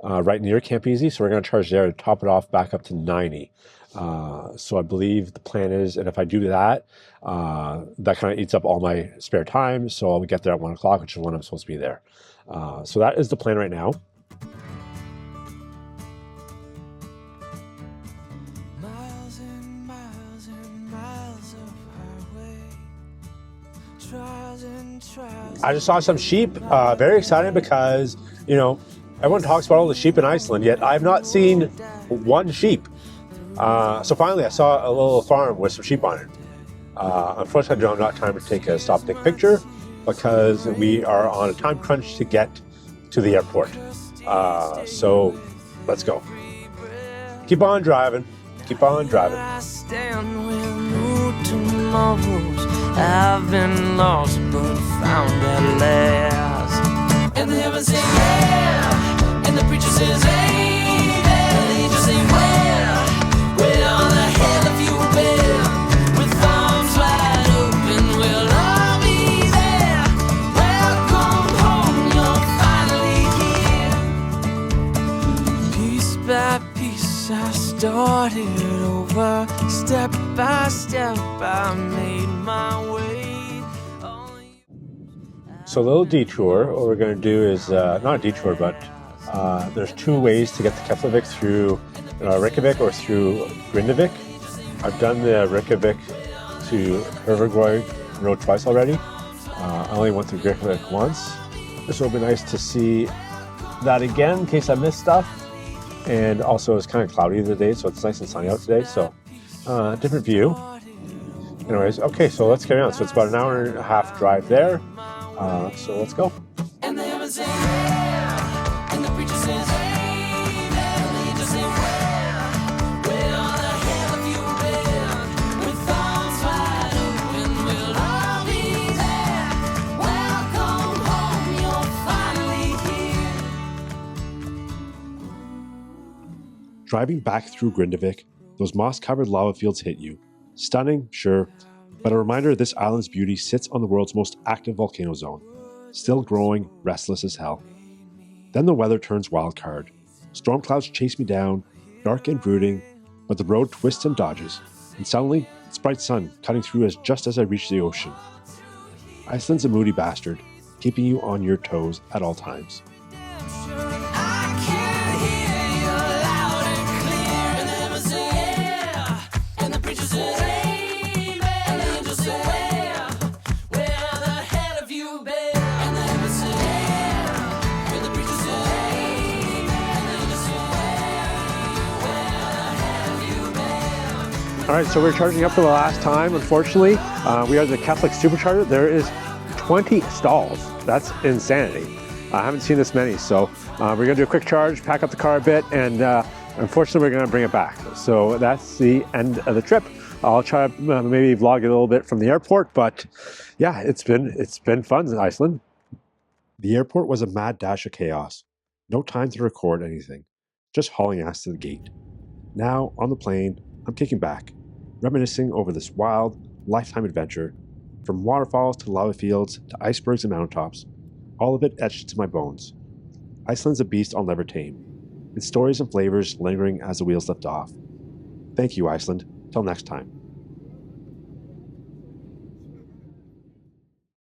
right near Camp Easy, so we're going to charge there to top it off back up to 90. So I believe the plan is, and if I do that, that kind of eats up all my spare time, so I'll get there at 1 o'clock, which is when I'm supposed to be there. So that is the plan right now. I just saw some sheep, very excited because, everyone talks about all the sheep in Iceland, yet I've not seen one sheep. So finally I saw a little farm with some sheep on it. Unfortunately, I don't have time to take a stop and take a picture because we are on a time crunch to get to the airport. So let's go. Keep on driving. Keep on driving. I've been lost but found at last. And the heavens say yeah, and the preacher says amen. And the angels say where on the hell have you been? With arms wide open, we'll all be there. Welcome home, you're finally here. Piece by piece I started over. Step by step I made my way. So a little detour. What we're going to do is, not a detour, but there's two ways to get to Keflavik, through Reykjavik or through Grindavik. I've done the Reykjavik to Hervergroy road twice already. I only went through Reykjavik once. This will be nice to see that again in case I missed stuff. And also it's kind of cloudy the day, so it's nice and sunny out today. So different view. Anyways, okay, so let's carry on. So it's about an hour and a half drive there. So let's go. And the heavens say yeah, and the preacher says amen. And the angels say where on the hell have you been? With arms wide open, we'll all be there. Welcome home, you're finally here. Driving back through Grindavik, those moss-covered lava fields hit you. Stunning, sure, but a reminder this island's beauty sits on the world's most active volcano zone, still growing, restless as hell. Then the weather turns wild card. Storm clouds chase me down, dark and brooding, but the road twists and dodges, and suddenly it's bright sun cutting through just as I reach the ocean. Iceland's a moody bastard, keeping you on your toes at all times. All right, so we're charging up for the last time. Unfortunately, we are the Catholic Supercharger. There is 20 stalls. That's insanity. I haven't seen this many, so we're gonna do a quick charge, pack up the car a bit, and unfortunately, we're gonna bring it back. So that's the end of the trip. I'll try to maybe vlog it a little bit from the airport, but yeah, it's been fun in Iceland. The airport was a mad dash of chaos. No time to record anything, just hauling ass to the gate. Now, on the plane, I'm kicking back, reminiscing over this wild, lifetime adventure, from waterfalls to lava fields to icebergs and mountaintops, all of it etched into my bones. Iceland's a beast I'll never tame, its stories and flavors lingering as the wheels lift off. Thank you, Iceland. Till next time.